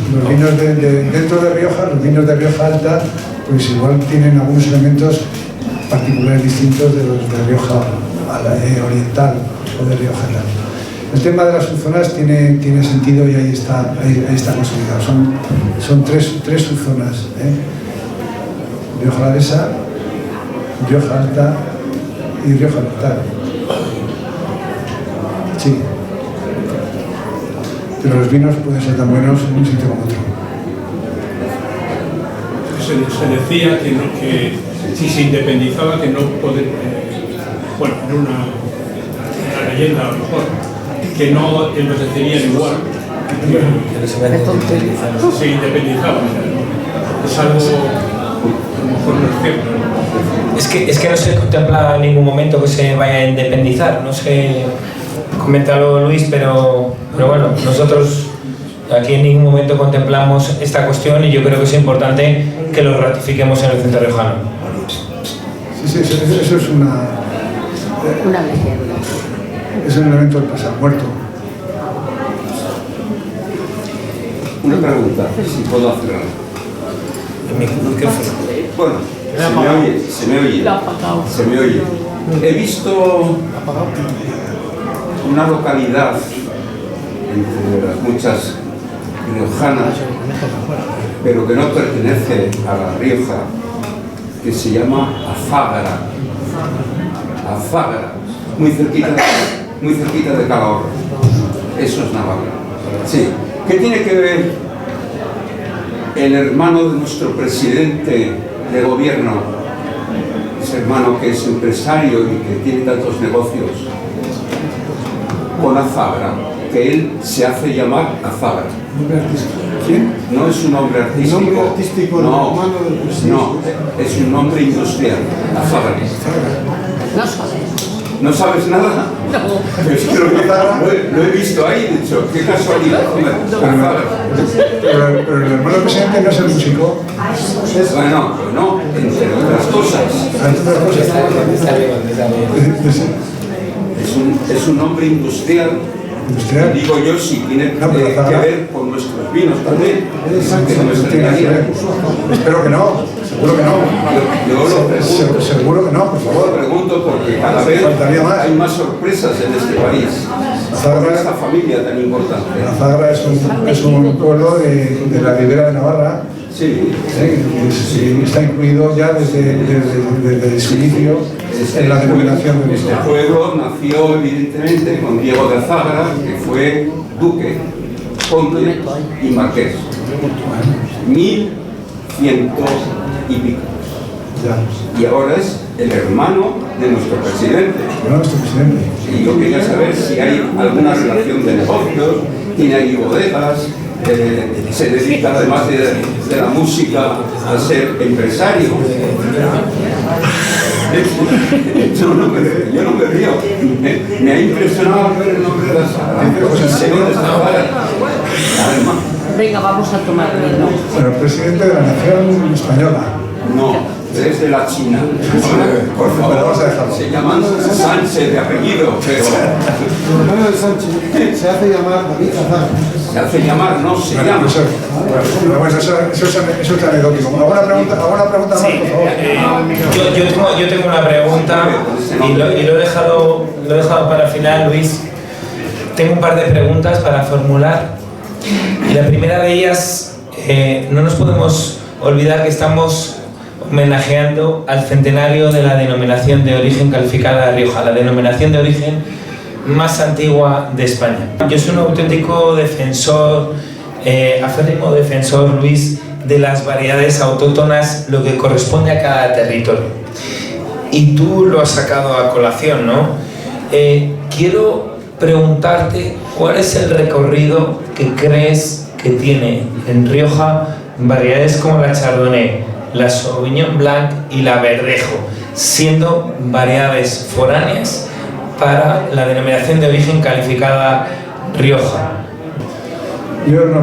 dentro de Rioja, los vinos de Rioja Alta, pues igual tienen algunos elementos particulares distintos de los de Rioja Oriental o de Rioja Alta. El tema de las subzonas tiene sentido y ahí está consolidado. Son tres subzonas. Rioja Alavesa, Rioja Alta y Rioja Oriental. Sí. Pero los vinos pueden ser tan buenos en un sitio como otro. Se decía que si se independizaba, que no poder, bueno, en una leyenda a lo mejor, que no envejecerían igual. Se independizaba. Es algo a lo mejor no es cierto. Es que no se contempla en ningún momento que se vaya a independizar, no sé, coméntalo Luis, pero bueno, nosotros aquí en ningún momento contemplamos esta cuestión y yo creo que es importante que lo ratifiquemos en el centro riojano. Sí, eso es una leyenda. Es un elemento del pasado muerto. Una pregunta, si puedo hacerla. Bueno, se me oye. He visto una localidad entre las muchas riojanas, pero que no pertenece a La Rioja, que se llama Azágara. Azágara, muy cerquita de Calahorra. Eso es Navarra. Sí. ¿Qué tiene que ver el hermano de nuestro presidente de gobierno, ese hermano que es empresario y que tiene tantos negocios, con Azágara? Que él se hace llamar Azágara. ¿Nombre artístico? ¿Quién? No es un nombre artístico. ¿El nombre artístico del hermano del presidente? No, es un nombre industrial. Azágara. No sabemos. ¿No sabes nada? No. Es que lo he visto ahí, de hecho. Qué casualidad. Pero el hermano del presidente no es el músico. Bueno, entre otras cosas. Es un nombre industrial. ¿Industrial? Digo yo, si tiene No, pero que ver con nuestros vinos también. Espero que no, seguro que no. Yo lo pregunto. Seguro que no, por Lo favor. pregunto porque cada vez Faltaría más. hay más sorpresas en este país. Con esta familia tan importante. Azágara es un pueblo de la Ribera de Navarra. Sí. Sí, está incluido ya desde su inicio en la denominación de Este pueblo nació evidentemente con Diego de Azágara, que fue duque, conde y marqués. 1100 y pico. Ya. Y ahora es el hermano de nuestro presidente. No, nuestro presidente. Y yo quería saber si hay alguna relación de negocios, tiene ahí bodegas, se dedica además de la música a ser empresario. Yo no me río. Me ha impresionado ver el nombre de la sala. Sé dónde está ahora. Venga, vamos a tomar vino. Bueno, el presidente de la Nación Española. No. Es de la China. Por Pero vamos a favor, dejarlo. se llaman Sánchez de apellido, pero El hermano de Sánchez se hace llamar David Azágara. se hace llamar, no se Bueno, llama. eso es anecdótico. ¿Alguna pregunta más, Sí, por favor? yo tengo una pregunta y lo he dejado para el final, Luis. Tengo un par de preguntas para formular y la primera de ellas, no nos podemos olvidar que estamos homenajeando al centenario de la denominación de origen calificada de Rioja, la denominación de origen más antigua de España. Yo soy un auténtico defensor, aférrimo defensor, Luis, de las variedades autóctonas, lo que corresponde a cada territorio. Y tú lo has sacado a colación, ¿no? Quiero preguntarte cuál es el recorrido que crees que tiene en Rioja variedades como la Chardonnay, la Sauvignon Blanc y la Verdejo, siendo variedades foráneas para la denominación de origen calificada Rioja. Yo la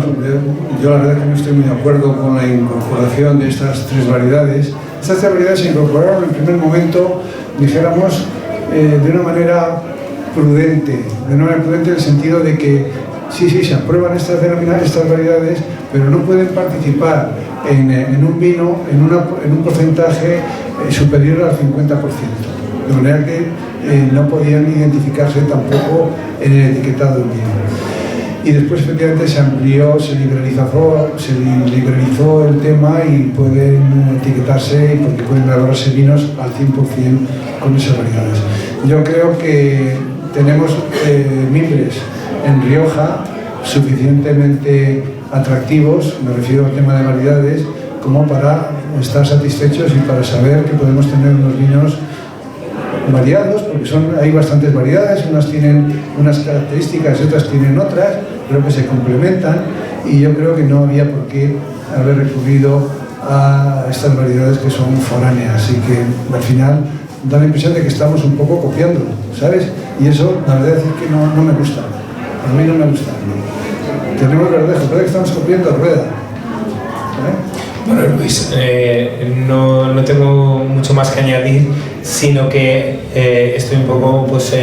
verdad que no estoy muy de acuerdo con la incorporación de estas tres variedades. Estas tres variedades se incorporaron en primer momento, dijéramos, de una manera prudente, en el sentido de que sí, se aprueban estas variedades, pero no pueden participar en un vino en un porcentaje superior al 50%. De manera que no podían identificarse tampoco en el etiquetado del vino. Y después efectivamente se amplió, se liberalizó el tema y pueden etiquetarse porque pueden elaborarse vinos al 100% con esas variedades. Yo creo que tenemos mimbres en Rioja suficientemente atractivos, me refiero al tema de variedades, como para estar satisfechos y para saber que podemos tener unos vinos variados, porque hay bastantes variedades, unas tienen unas características y otras tienen otras, creo que se complementan y yo creo que no había por qué haber recurrido a estas variedades que son foráneas y que al final da la impresión de que estamos un poco copiando, ¿sabes? Y eso, la verdad es que no me gusta. A mí no me gusta. Tenemos verdejo, parece que estamos copiando rueda. Bueno, Luis, no tengo mucho más que añadir, sino que estoy un poco pues,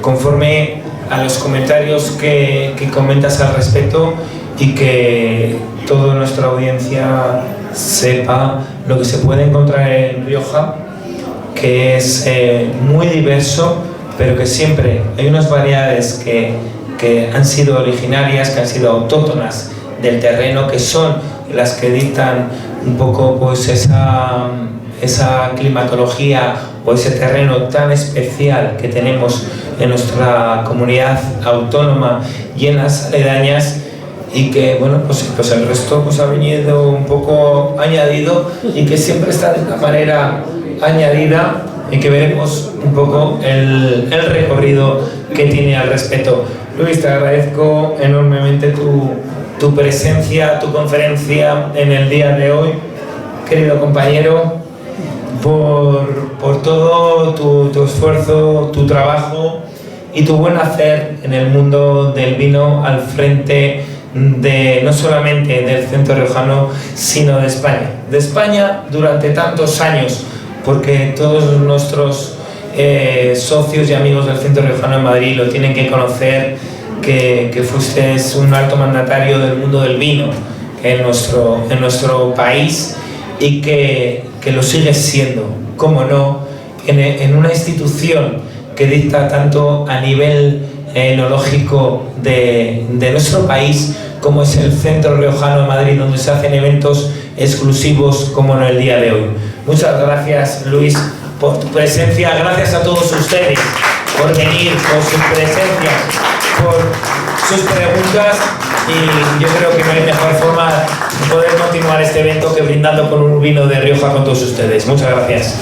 conforme a los comentarios que comentas al respecto y que toda nuestra audiencia sepa lo que se puede encontrar en Rioja, que es muy diverso, pero que siempre hay unas variedades que han sido originarias, que han sido autóctonas del terreno, que son las que dictan un poco pues esa climatología o ese terreno tan especial que tenemos en nuestra comunidad autónoma y en las aledañas, y que bueno pues el resto pues ha venido un poco añadido y que siempre está de una manera añadida, y que veremos un poco el recorrido que tiene al respecto. Luis, te agradezco enormemente tu presencia, tu conferencia en el día de hoy, querido compañero, por todo tu esfuerzo, tu trabajo y tu buen hacer en el mundo del vino al frente de no solamente del centro riojano, sino de España. De España durante tantos años, porque todos nuestros socios y amigos del centro riojano en Madrid lo tienen que conocer, que fuiste un alto mandatario del mundo del vino en nuestro país, y que lo sigues siendo, cómo no, en una institución que dicta tanto a nivel enológico de nuestro país, como es el Centro Riojano de Madrid, donde se hacen eventos exclusivos como en el día de hoy. Muchas gracias, Luis, por tu presencia. Gracias a todos ustedes por venir, por su presencia, por sus preguntas, y yo creo que no hay mejor forma de poder continuar este evento que brindando con un vino de Rioja con todos ustedes. Muchas gracias.